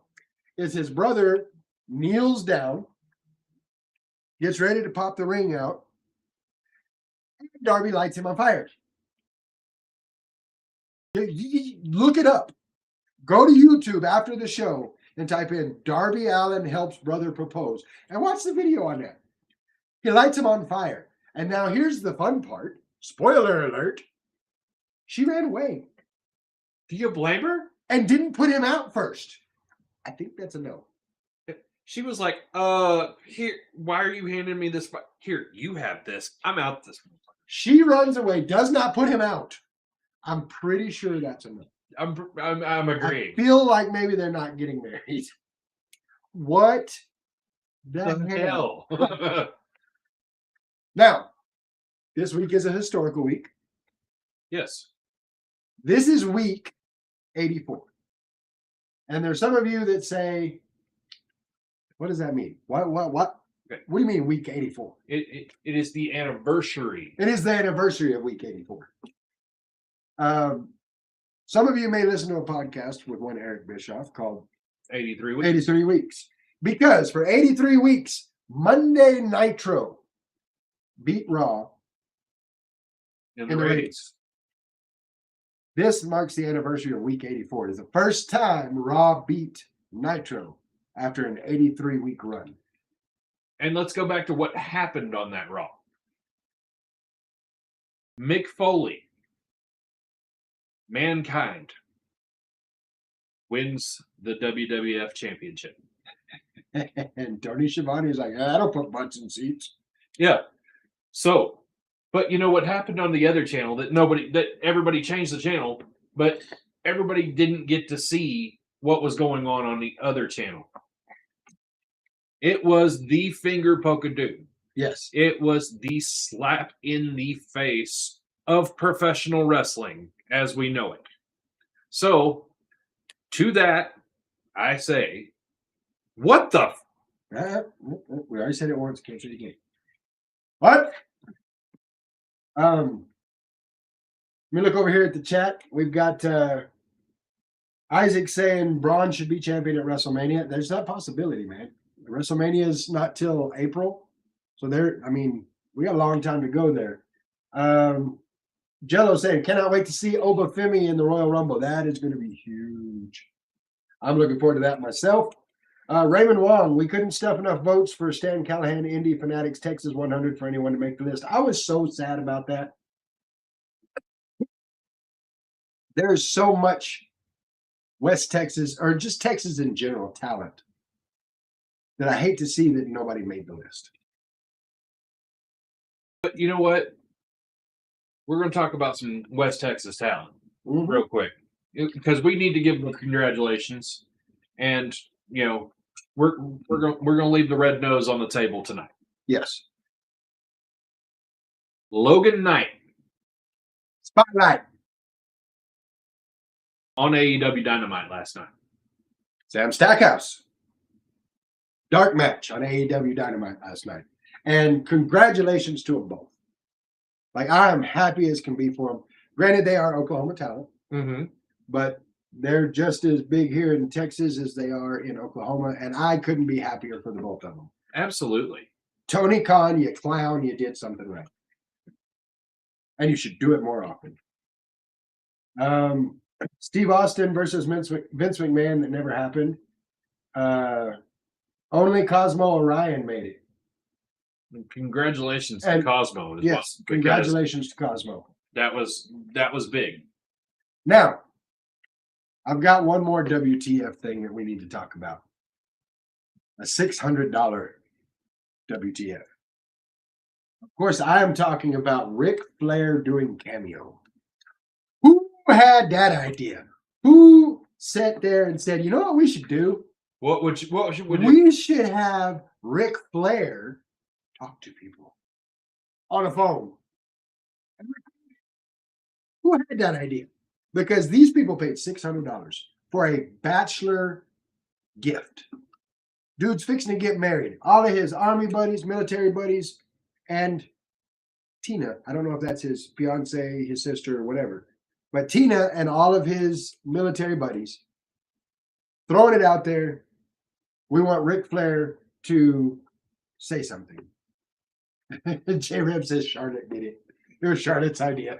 Speaker 1: is his brother kneels down, gets ready to pop the ring out, and Darby lights him on fire. Look it up. Go to YouTube after the show and type in Darby Allin helps brother propose and watch the video on that. He lights him on fire. And now here's the fun part. Spoiler alert. She ran away.
Speaker 2: Do you blame her?
Speaker 1: And didn't put him out first. I think that's a no.
Speaker 2: She was like, here, why are you handing me this? Here, you have this. I'm out this.
Speaker 1: She runs away, does not put him out. I'm pretty sure that's a no.
Speaker 2: I'm agreeing.
Speaker 1: I feel like maybe they're not getting married. What the hell? Now, this week is a historical week.
Speaker 2: Yes.
Speaker 1: This is week 84. And there's some of you that say, what does that mean? What?
Speaker 2: Okay.
Speaker 1: What do you mean week 84?
Speaker 2: It is the anniversary.
Speaker 1: It is the anniversary of week 84. Some of you may listen to a podcast with one Eric Bischoff called
Speaker 2: 83 weeks.
Speaker 1: 83 weeks. Because for 83 weeks, Monday Nitro beat Raw
Speaker 2: in
Speaker 1: the
Speaker 2: the
Speaker 1: ratings.
Speaker 2: ratings.
Speaker 1: This marks the anniversary of week 84. It is the first time Raw beat Nitro after an 83-week run.
Speaker 2: And let's go back to what happened on that Raw. Mick Foley, Mankind, wins the WWF Championship.
Speaker 1: And Tony Schiavone is like, I don't put butts in seats.
Speaker 2: Yeah. So, but you know what happened on the other channel that everybody changed the channel, but everybody didn't get to see what was going on the other channel. It was the finger poke-a-doo.
Speaker 1: Yes.
Speaker 2: It was the slap in the face of professional wrestling as we know it. So, to that, I say, what the?
Speaker 1: We already said it once. Can't say it again. What? Let me look over here at the chat. We've got Isaac saying Braun should be champion at WrestleMania. There's that possibility, man. WrestleMania is not till April. So we got a long time to go there. Jello saying, cannot wait to see Obafemi in the Royal Rumble. That is going to be huge. I'm looking forward to that myself. Raymond Wong, we couldn't stuff enough votes for Stan Callahan, Indy Fanatics, Texas 100 for anyone to make the list. I was so sad about that. There's so much West Texas, or just Texas in general, talent that I hate to see that nobody made the list.
Speaker 2: But you know what? We're going to talk about some West Texas talent real quick because we need to give them congratulations, and we're going to leave the red nose on the table tonight.
Speaker 1: Yes.
Speaker 2: Logan Knight,
Speaker 1: Spotlight
Speaker 2: on AEW Dynamite last night.
Speaker 1: Sam Stackhouse, dark match on AEW Dynamite last night, and congratulations to them both. Like, I am happy as can be for them. Granted, they are Oklahoma talent, but they're just as big here in Texas as they are in Oklahoma, and I couldn't be happier for the both of them.
Speaker 2: Absolutely.
Speaker 1: Tony Khan, you clown, you did something right. And you should do it more often. Steve Austin versus Vince McMahon, that never happened. Only Cosmo Orion made it.
Speaker 2: Congratulations to Cosmo as well.
Speaker 1: Yes, congratulations to Cosmo.
Speaker 2: That was big.
Speaker 1: Now, I've got one more WTF thing that we need to talk about. A $600 WTF. Of course, I am talking about Ric Flair doing cameo. Who had that idea? Who sat there and said, you know what we should do?
Speaker 2: What should we do?
Speaker 1: We should have Ric Flair talk to people on a phone. Who had that idea? Because these people paid $600 for a bachelor gift. Dude's fixing to get married. All of his army buddies, military buddies, and Tina. I don't know if that's his fiance, his sister, or whatever. But Tina and all of his military buddies throwing it out there. We want Ric Flair to say something. J Reb says Charlotte did it. It was Charlotte's idea.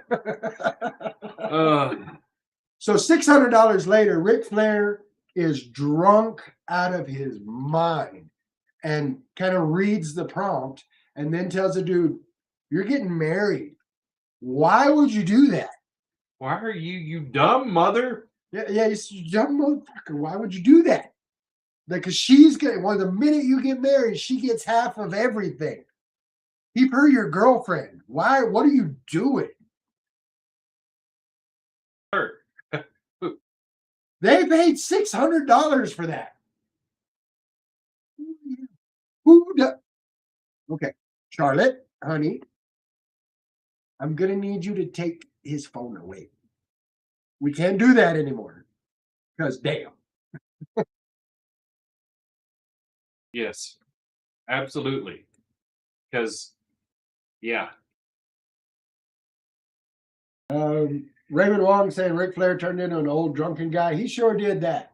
Speaker 1: So $600 later, Ric Flair is drunk out of his mind and kind of reads the prompt and then tells the dude, you're getting married. Why would you do that?
Speaker 2: Why are you dumb mother?
Speaker 1: Yeah, you dumb motherfucker. Why would you do that? Because she's getting, well, the minute you get married, she gets half of everything. Keep her your girlfriend. Why? What are you doing?
Speaker 2: Her.
Speaker 1: They paid $600 for that. Who does? Okay, Charlotte, honey, I'm going to need you to take his phone away. We can't do that anymore. Because damn.
Speaker 2: Yes, absolutely. Because, yeah.
Speaker 1: Raymond Wong saying Ric Flair turned into an old drunken guy. He sure did that.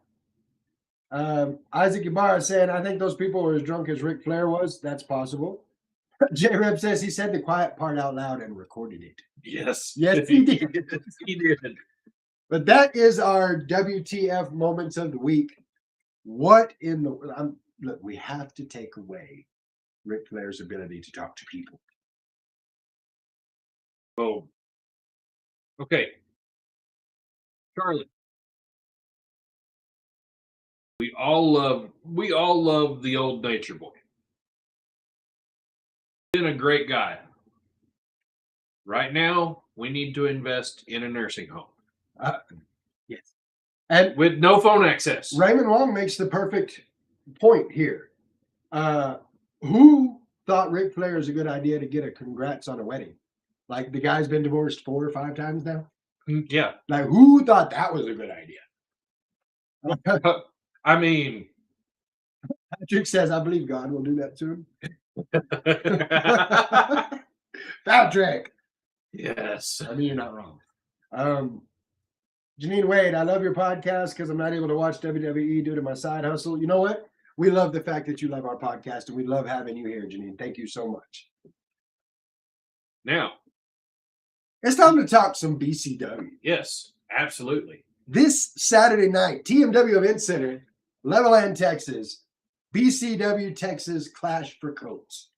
Speaker 1: Isaac Ibarra saying, I think those people were as drunk as Ric Flair was. That's possible. J Reb says he said the quiet part out loud and recorded it.
Speaker 2: Yes.
Speaker 1: Yes, he did.
Speaker 2: He did.
Speaker 1: But that is our WTF moments of the week. What in the look? We have to take away Ric Flair's ability to talk to people.
Speaker 2: Oh. Okay. Charlotte. We all love the old nature boy. Been a great guy. Right now, we need to invest in a nursing home.
Speaker 1: Yes. And
Speaker 2: with no phone access.
Speaker 1: Raymond Wong makes the perfect point here. Who thought Ric Flair is a good idea to get a congrats on a wedding? Like the guy's been divorced 4 or 5 times now.
Speaker 2: Yeah.
Speaker 1: Like who thought that was a good idea?
Speaker 2: I mean,
Speaker 1: Patrick says, I believe God will do that soon. Patrick.
Speaker 2: Yes.
Speaker 1: I mean, you're not wrong. Janine Wade, I love your podcast because I'm not able to watch WWE due to my side hustle. You know what? We love the fact that you love our podcast and we love having you here, Janine. Thank you so much.
Speaker 2: Now,
Speaker 1: it's time to talk some BCW.
Speaker 2: Yes, absolutely.
Speaker 1: This Saturday night, TMW Event Center, Levelland, Texas, BCW Texas Clash for Coats.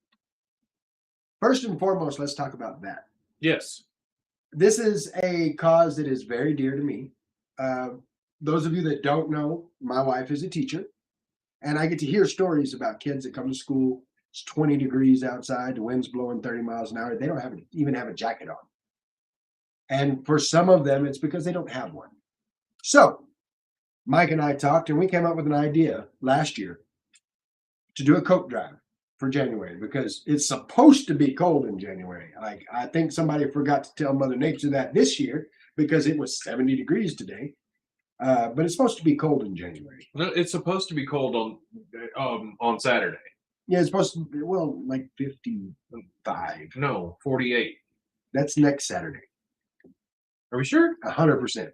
Speaker 1: First and foremost, let's talk about that.
Speaker 2: Yes.
Speaker 1: This is a cause that is very dear to me. Those of you that don't know, my wife is a teacher, and I get to hear stories about kids that come to school. It's 20 degrees outside, the wind's blowing 30 miles an hour. They don't even have a jacket on. And for some of them, it's because they don't have one. So Mike and I talked, and we came up with an idea last year to do a coat drive for January because it's supposed to be cold in January. Like I think somebody forgot to tell Mother Nature that this year because it was 70 degrees today. But it's supposed to be cold in January.
Speaker 2: No, it's supposed to be cold on Saturday.
Speaker 1: Yeah, it's supposed to be, well, like 55.
Speaker 2: No, 48.
Speaker 1: That's next Saturday.
Speaker 2: Are we sure?
Speaker 1: 100%.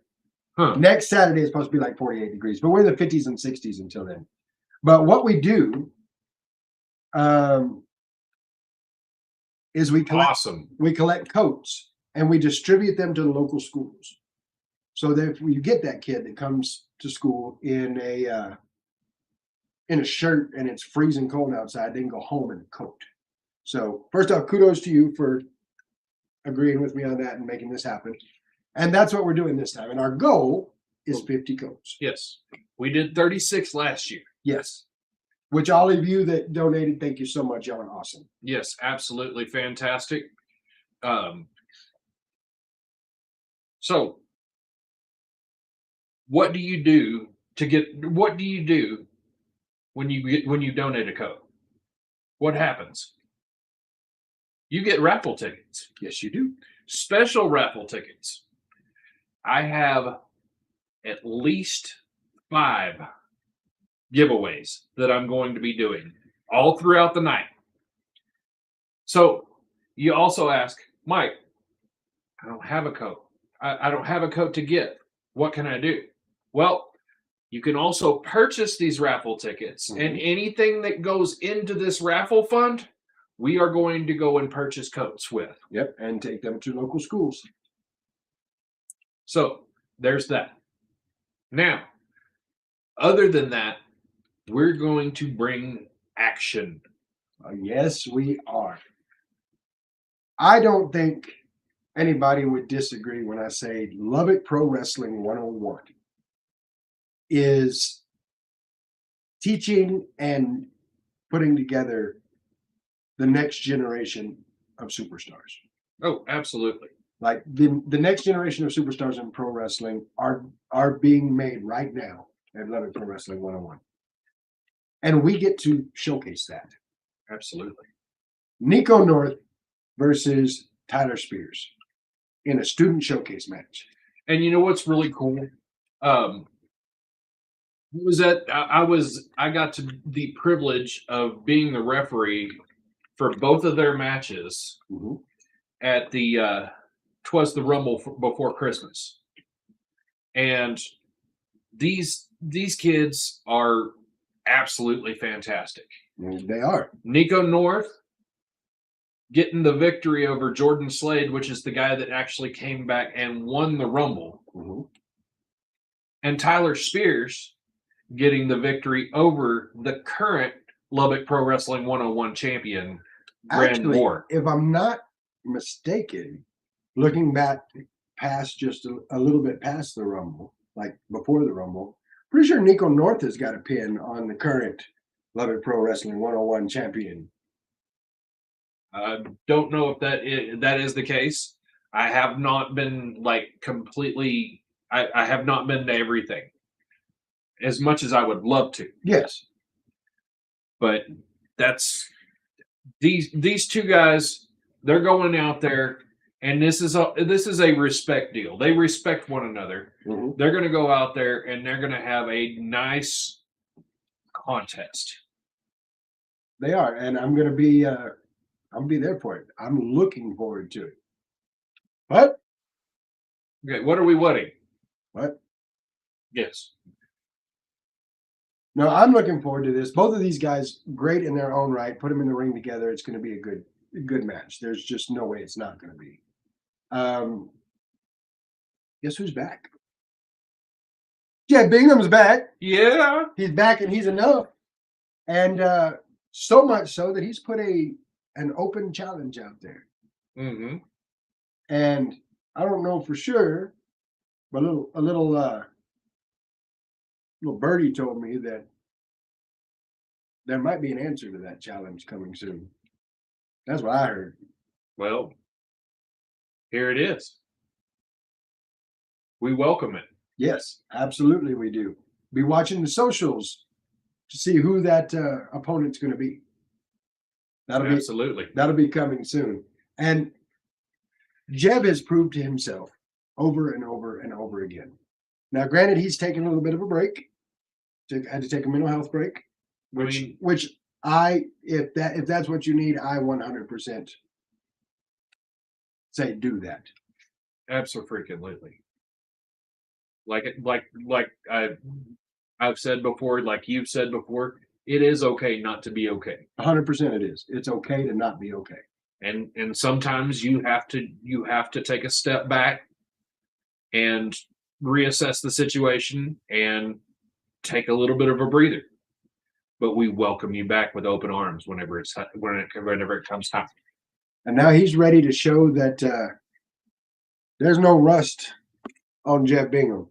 Speaker 2: Huh.
Speaker 1: Next Saturday is supposed to be like 48 degrees, but we're in the 50s and 60s until then. But what we do is we collect coats and we distribute them to the local schools. So that if you get that kid that comes to school in a shirt and it's freezing cold outside, they can go home in a coat. So first off, kudos to you for agreeing with me on that and making this happen. And that's what we're doing this time. And our goal is 50 coats.
Speaker 2: Yes. We did 36 last year.
Speaker 1: Yes. Which all of you that donated, thank you so much. Y'all are awesome.
Speaker 2: Yes, absolutely fantastic. So what do you do to get? What do you do when you donate a coat? What happens? You get raffle tickets.
Speaker 1: Yes, you do.
Speaker 2: Special raffle tickets. I have at least 5 giveaways that I'm going to be doing all throughout the night. So you also ask, Mike, I don't have a coat. I don't have a coat to give. What can I do? Well, you can also purchase these raffle tickets, and anything that goes into this raffle fund, we are going to go and purchase coats with.
Speaker 1: Yep, and take them to local schools.
Speaker 2: So there's that. Now, other than that, we're going to bring action.
Speaker 1: Yes, we are. I don't think anybody would disagree when I say Lubbock Pro Wrestling 101 is teaching and putting together the next generation of superstars.
Speaker 2: Oh, absolutely.
Speaker 1: Like the next generation of superstars in pro wrestling are being made right now at Lubbock Pro Wrestling 101. And we get to showcase that.
Speaker 2: Absolutely.
Speaker 1: Nico North versus Tyler Spears in a student showcase match.
Speaker 2: And you know what's really cool? Was that I got to the privilege of being the referee for both of their matches at the Twas the Rumble before Christmas. And these kids are absolutely fantastic.
Speaker 1: They are.
Speaker 2: Nico North getting the victory over Jordan Slade, which is the guy that actually came back and won the Rumble. And Tyler Spears getting the victory over the current Lubbock Pro Wrestling 101 champion, Grand War.
Speaker 1: If I'm not mistaken, looking back past just a little bit past the Rumble, like before the Rumble, pretty sure Nico North has got a pin on the current Lubbock Pro Wrestling 101 champion.
Speaker 2: I don't know if that is the case. I have not been like completely. I have not been to everything as much as I would love to.
Speaker 1: Yes,
Speaker 2: but that's these two guys. They're going out there, and this is a respect deal. They respect one another. They're going to go out there and they're going to have a nice contest.
Speaker 1: They are, and I'm going to be. I'll be there for it. I'm looking forward to it. What?
Speaker 2: Okay, what are we wedding?
Speaker 1: What?
Speaker 2: Yes.
Speaker 1: No, I'm looking forward to this. Both of these guys, great in their own right. Put them in the ring together. It's going to be a good match. There's just no way it's not going to be. Guess who's back? Jed Bingham's back.
Speaker 2: Yeah.
Speaker 1: He's back, and he's enough. And so much so that he's put an open challenge out there. And I don't know for sure, but a little birdie told me that there might be an answer to that challenge coming soon. That's what I heard.
Speaker 2: Well, here it is. We welcome it.
Speaker 1: Yes, absolutely we do. Be watching the socials to see who that opponent's going to be.
Speaker 2: Absolutely.
Speaker 1: That'll be coming soon. And Jeb has proved to himself over and over and over again. Now, granted, he's taken a little bit of a break. Had to take a mental health break, which if that's what you need, I 100% say do that.
Speaker 2: Absolutely. Like I've said before, like you've said before, it is okay not to be okay.
Speaker 1: 100% it is. It's okay to not be okay.
Speaker 2: And sometimes you have to take a step back and reassess the situation and take a little bit of a breather. But we welcome you back with open arms whenever it comes time.
Speaker 1: And now he's ready to show that there's no rust on Jeff Bingham.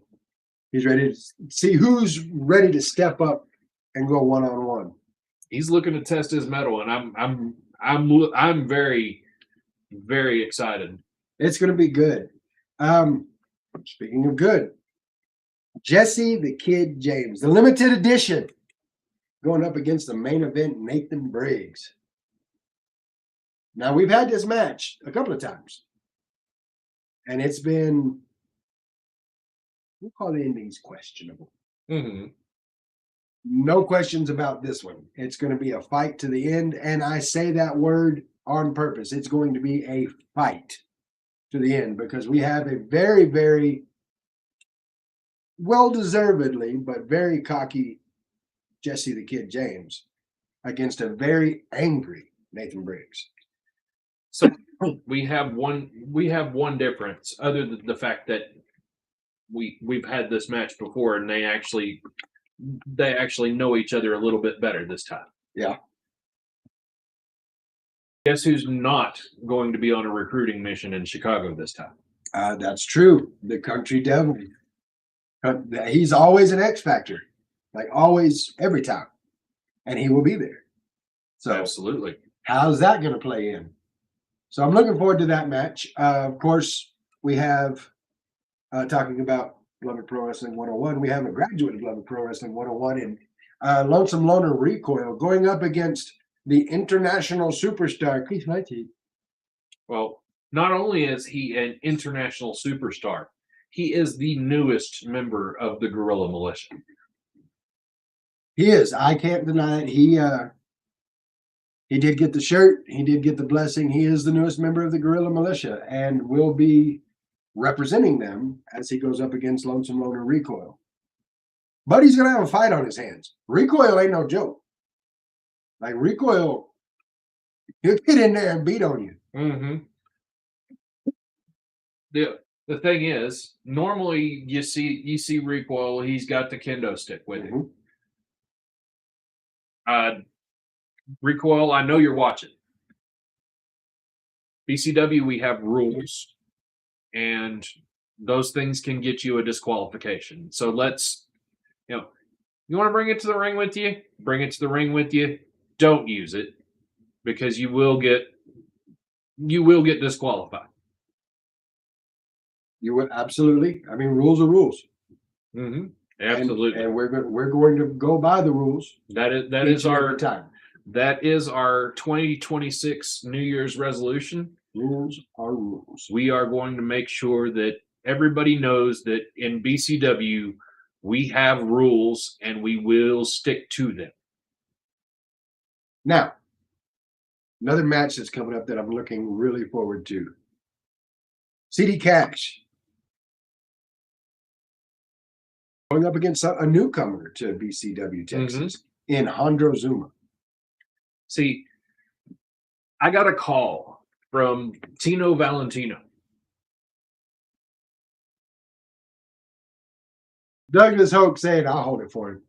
Speaker 1: He's ready to see who's ready to step up and go one-on-one.
Speaker 2: He's looking to test his mettle, and I'm very, very excited.
Speaker 1: It's going to be good. Speaking of good, Jesse the Kid James, the limited edition, going up against the main event Nathan Briggs. Now, we've had this match a couple of times, and it's been, we'll call the endings questionable.
Speaker 2: Mm-hmm.
Speaker 1: No questions about this one. It's going to be a fight to the end, and I say that word on purpose. It's going to be a fight to the end because we have a very, very well-deservedly, but very cocky Jesse the Kid James against a very angry Nathan Briggs.
Speaker 2: So we have one difference, other than the fact that we've had this match before, and they actually know each other a little bit better this time.
Speaker 1: Yeah.
Speaker 2: Guess who's not going to be on a recruiting mission in Chicago this time?
Speaker 1: That's true. The Country Devil. He's always an X factor, like always, every time, and he will be there. So
Speaker 2: Absolutely.
Speaker 1: how's that going to play in? So I'm looking forward to that match. Of course, we have talking about Beloved Pro Wrestling 101. We have a graduate of Beloved Pro Wrestling 101 in Lonesome Loner Recoil going up against the international superstar Keith Knighty.
Speaker 2: Well, not only is he an international superstar, he is the newest member of the Guerrilla Militia.
Speaker 1: He is. I can't deny it. He did get the shirt. He did get the blessing. He is the newest member of the Guerrilla Militia and will be representing them as he goes up against Lonesome Loner Recoil. But he's going to have a fight on his hands. Recoil ain't no joke. Like Recoil, he'll get in there and beat on you.
Speaker 2: Mm-hmm. The thing is, normally you see Recoil, he's got the kendo stick with him. Recoil, I know you're watching. BCW, we have rules, and those things can get you a disqualification. So let's, you want to bring it to the ring with you? Bring it to the ring with you. Don't use it because you will get disqualified.
Speaker 1: You would absolutely. I mean, rules are rules.
Speaker 2: Mm-hmm. Absolutely.
Speaker 1: And we're going to go by the rules.
Speaker 2: That is our
Speaker 1: time.
Speaker 2: That is our 2026 New Year's resolution.
Speaker 1: Rules are rules.
Speaker 2: We are going to make sure that everybody knows that in BCW, we have rules and we will stick to them.
Speaker 1: Now, another match that's coming up that I'm looking really forward to. CD Cash going up against a newcomer to BCW Texas in Hondro Zuma.
Speaker 2: See, I got a call from Tino Valentino.
Speaker 1: Douglas Hoke saying, I'll hold it for him.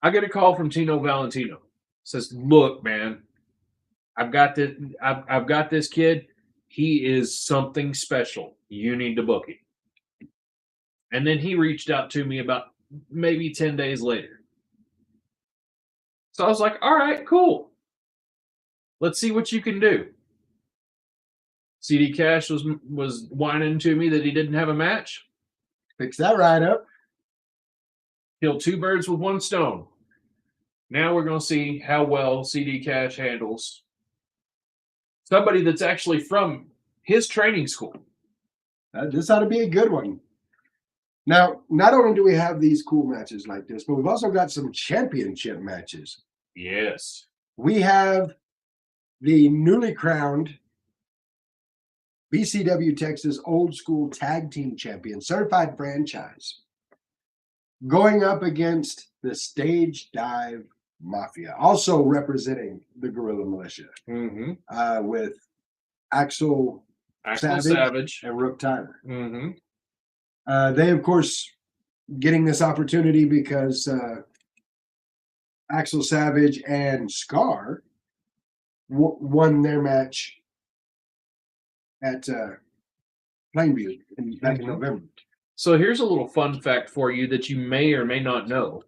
Speaker 2: I get a call from Tino Valentino. Says, look, man, I've got this kid. He is something special. You need to book him. And then he reached out to me about maybe 10 days later. So I was like, all right, cool. Let's see what you can do. CD Cash was whining to me that he didn't have a match.
Speaker 1: Fix that right up.
Speaker 2: Kill two birds with one stone. Now we're going to see how well CD Cash handles somebody that's actually from his training school.
Speaker 1: This ought to be a good one. Now, not only do we have these cool matches like this, but we've also got some championship matches.
Speaker 2: Yes.
Speaker 1: We have the newly crowned BCW Texas Old School Tag Team Champion, certified franchise, going up against the Stage Dive Mafia, also representing the Guerrilla Militia, with Axel Savage and Rook Tyler. They, of course, getting this opportunity because Axel Savage and Scar won their match at Plainview back in November.
Speaker 2: So here's a little fun fact for you that you may or may not know.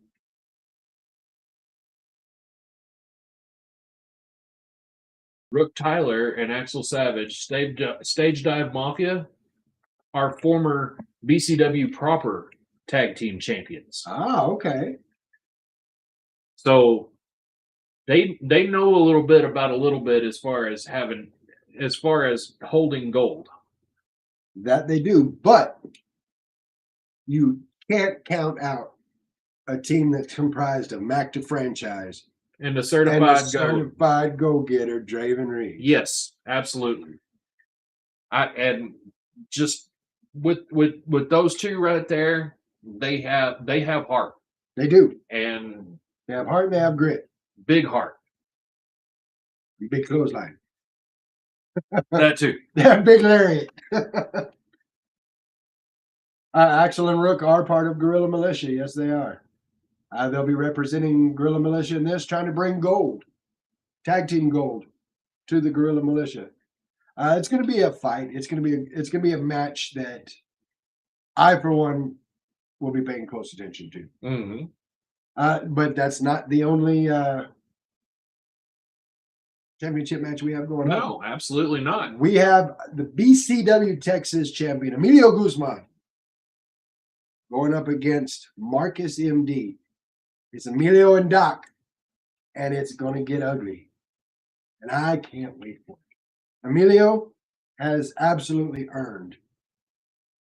Speaker 2: Rook Tyler and Axel Savage, Stage Dive Mafia, are former BCW proper tag team champions.
Speaker 1: Ah, okay.
Speaker 2: So they know a little bit about a little bit as far as holding gold.
Speaker 1: That they do, but you can't count out a team that's comprised of Mac to franchise
Speaker 2: And a
Speaker 1: and a certified go-getter, Draven Reed.
Speaker 2: Yes, absolutely. And just with those two right there, they have heart.
Speaker 1: They do.
Speaker 2: And
Speaker 1: They have heart and they have grit.
Speaker 2: big heart.
Speaker 1: Big clothesline.
Speaker 2: That too.
Speaker 1: They have big lariat. Axel and Rook are part of Guerrilla Militia. Yes, they are. They'll be representing Guerrilla Militia in this, trying to bring gold, tag team gold, to the Guerrilla Militia. It's going to be a fight. It's going to be a match that I, for one, will be paying close attention to.
Speaker 2: Mm-hmm.
Speaker 1: But that's not the only championship match we have going on.
Speaker 2: No, absolutely not.
Speaker 1: We have the BCW Texas champion, Emilio Guzman, going up against Marcus MD. It's Emilio and Doc, and it's going to get ugly. And I can't wait for it. Emilio has absolutely earned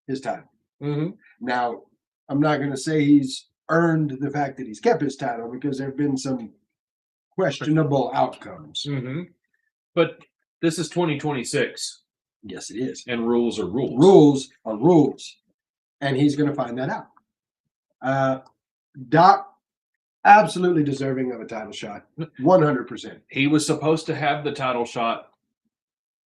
Speaker 1: his title.
Speaker 2: Mm-hmm.
Speaker 1: Now, I'm not going to say he's earned the fact that he's kept his title because there have been some questionable outcomes.
Speaker 2: Mm-hmm. But this is 2026.
Speaker 1: Yes, it is.
Speaker 2: And rules are rules.
Speaker 1: Rules are rules. And he's going to find that out. Doc, absolutely deserving of a title shot. 100%.
Speaker 2: He was supposed to have the title shot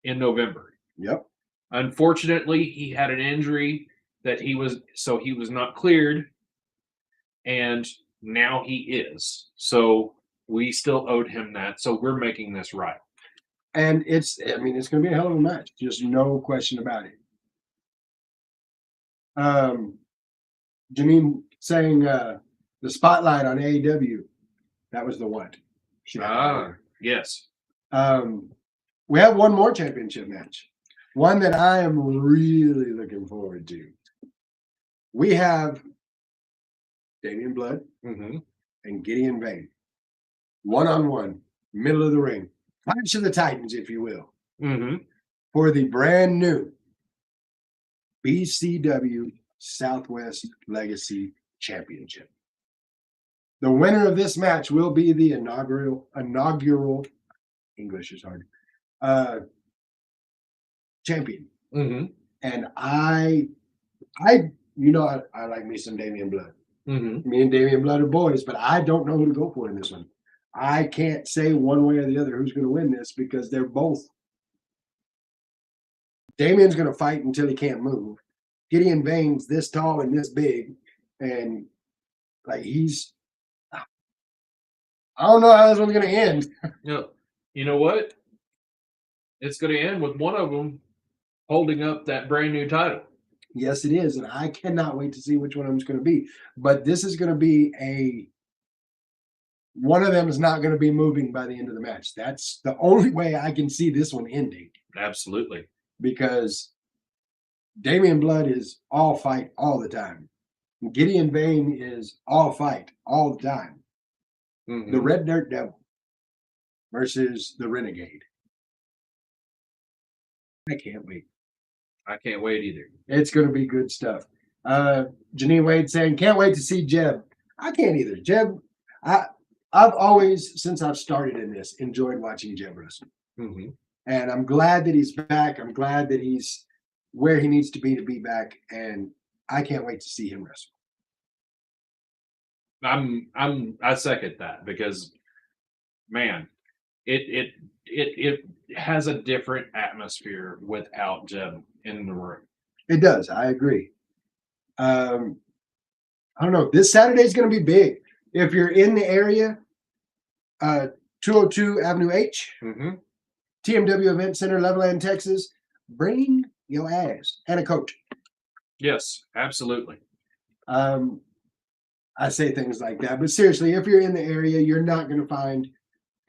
Speaker 2: in November.
Speaker 1: Yep.
Speaker 2: Unfortunately, he had an injury that he was not cleared. And now he is. So we still owed him that. So we're making this right.
Speaker 1: And it's going to be a hell of a match. Just no question about it. Janine saying the spotlight on AEW, that was the what?
Speaker 2: Yes.
Speaker 1: We have one more championship match. One that I am really looking forward to. We have Damian Blood and Gideon Vane. One-on-one, middle of the ring. Clash of the Titans, if you will. For the brand new BCW Southwest Legacy Championship. The winner of this match will be the inaugural English is hard, champion. And I like me some Damian Blood. Me and Damian Blood are boys, but I don't know who to go for in this one. I can't say one way or the other who's going to win this because they're both. Damian's going to fight until he can't move. Gideon Vane's this tall and this big, and like I don't know how this one's going to end.
Speaker 2: You know what? It's going to end with one of them holding up that brand new title.
Speaker 1: Yes, it is, and I cannot wait to see which one of them is going to be. But this is going to be one of them is not going to be moving by the end of the match. That's the only way I can see this one ending.
Speaker 2: Absolutely.
Speaker 1: Because Damian Blood is all fight all the time. Gideon Vane is all fight all the time. The Red Dirt Devil versus the Renegade. I can't wait.
Speaker 2: I can't wait either.
Speaker 1: It's going to be good stuff. Janine Wade saying, can't wait to see Jeb. I can't either. Jeb, I've always, since I've started in this, enjoyed watching Jeb wrestle. And I'm glad that he's back. I'm glad that he's where he needs to be back. And I can't wait to see him wrestle.
Speaker 2: I second that because, man, it has a different atmosphere without Jeb in the room.
Speaker 1: It does. I agree. I don't know. This Saturday is going to be big. If you're in the area, 202 Avenue H, TMW Event Center, Levelland, Texas, bring your ass and a coach.
Speaker 2: Yes, absolutely.
Speaker 1: I say things like that, but seriously, if you're in the area, you're not going to find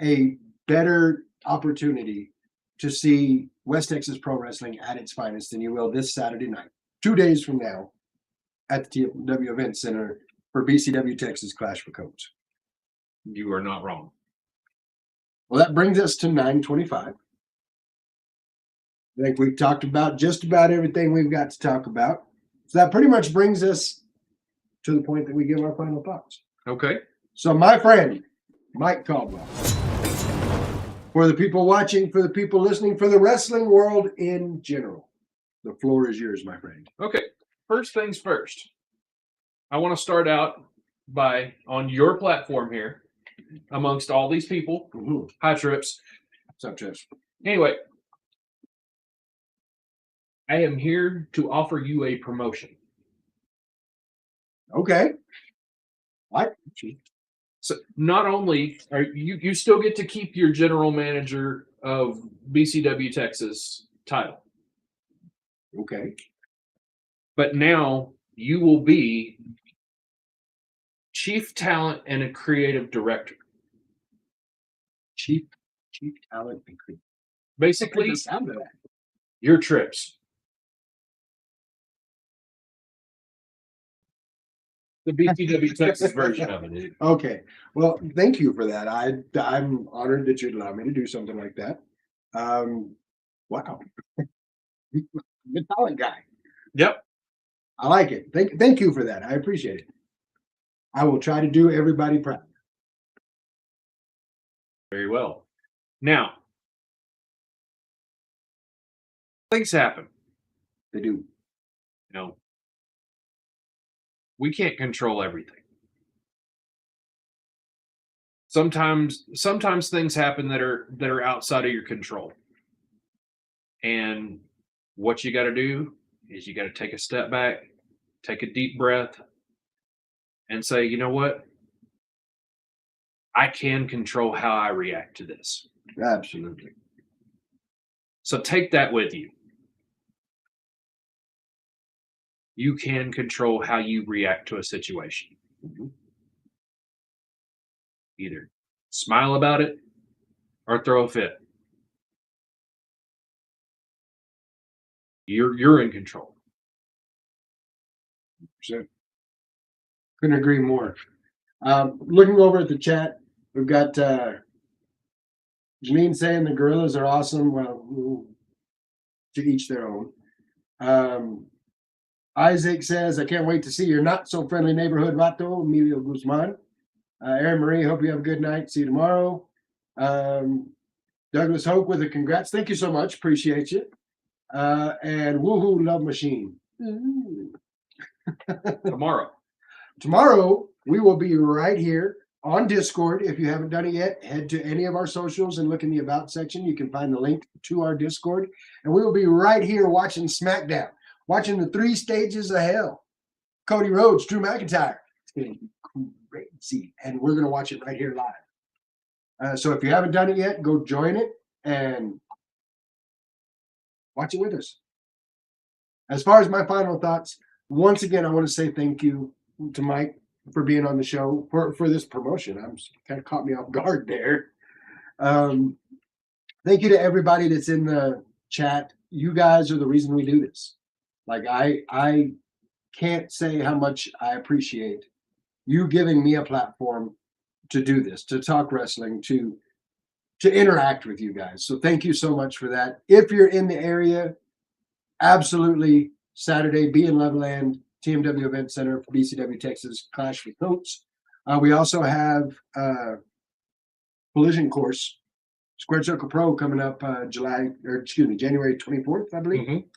Speaker 1: a better opportunity to see West Texas Pro Wrestling at its finest than you will this Saturday night. 2 days from now, at the TMW Event Center for BCW Texas Clash for Coats.
Speaker 2: You are not wrong.
Speaker 1: Well, that brings us to 9:25. I think we've talked about just about everything we've got to talk about. So that pretty much brings us to the point that we give our final thoughts.
Speaker 2: Okay.
Speaker 1: So my friend, Mike Caldwell, for the people watching, for the people listening, for the wrestling world in general, the floor is yours, my friend.
Speaker 2: Okay. First things first. I want to start out by on your platform here, amongst all these people.
Speaker 1: Mm-hmm.
Speaker 2: Hi, Trips.
Speaker 1: What's up, Trips?
Speaker 2: Anyway, I am here to offer you a promotion.
Speaker 1: Okay. What?
Speaker 2: So not only are you still get to keep your general manager of BCW Texas title,
Speaker 1: Okay.
Speaker 2: but now you will be chief talent and a creative director.
Speaker 1: Chief talent and creative.
Speaker 2: Basically,
Speaker 1: The sound of that.
Speaker 2: your Trips. The BCW Texas version of it. Dude.
Speaker 1: Okay. Well, thank you for that. I'm honored that you'd allow me to do something like that. Wow. Good talent guy.
Speaker 2: Yep.
Speaker 1: I like it. Thank you for that. I appreciate it. I will try to do everybody proud.
Speaker 2: Very well. Now, things happen.
Speaker 1: They do.
Speaker 2: You know, we can't control everything. Sometimes things happen that are outside of your control. And what you got to do is you got to take a step back, take a deep breath, and say, you know what? I can control how I react to this.
Speaker 1: Absolutely.
Speaker 2: So take that with you. You can control how you react to a situation.
Speaker 1: Mhm.
Speaker 2: Either smile about it or throw a fit. You're in control.
Speaker 1: So, couldn't agree more. Looking over at the chat, we've got Janine saying the gorillas are awesome. Well, to each their own. Isaac says, I can't wait to see your not so friendly neighborhood, Vato, Emilio Guzman. Erin Marie, hope you have a good night. See you tomorrow. Douglas Hope with a congrats. Thank you so much. Appreciate you. And woohoo, love machine. Tomorrow, we will be right here on Discord. If you haven't done it yet, head to any of our socials and look in the About section. You can find the link to our Discord. And we will be right here watching SmackDown, watching the 3 stages of hell. Cody Rhodes, Drew McIntyre. It's going to be crazy. And we're going to watch it right here live. So if you haven't done it yet, go join it and watch it with us. As far as my final thoughts, once again, I want to say thank you to Mike for being on the show for this promotion. I'm kind of caught me off guard there. Thank you to everybody that's in the chat. You guys are the reason we do this. Like I can't say how much I appreciate you giving me a platform to do this, to talk wrestling, to interact with you guys. So thank you so much for that. If you're in the area, absolutely Saturday, be in Loveland, TMW Event Center for BCW Texas Clash with Coats. We also have Collision Course, Squared Circle Pro coming up January 24th, I believe.
Speaker 2: Mm-hmm.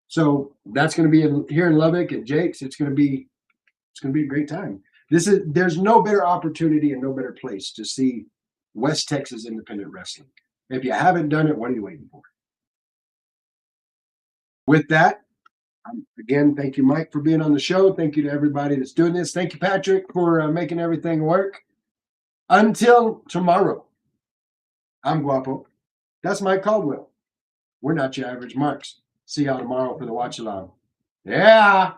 Speaker 1: So that's going to be here in Lubbock at Jake's. It's going to be a great time. There's no better opportunity and no better place to see West Texas independent wrestling. If you haven't done it, what are you waiting for? With that, again, thank you, Mike, for being on the show. Thank you to everybody that's doing this. Thank you, Patrick, for making everything work. Until tomorrow, I'm Guapo. That's Mike Caldwell. We're not your average marks. See y'all tomorrow for the watch along. Yeah.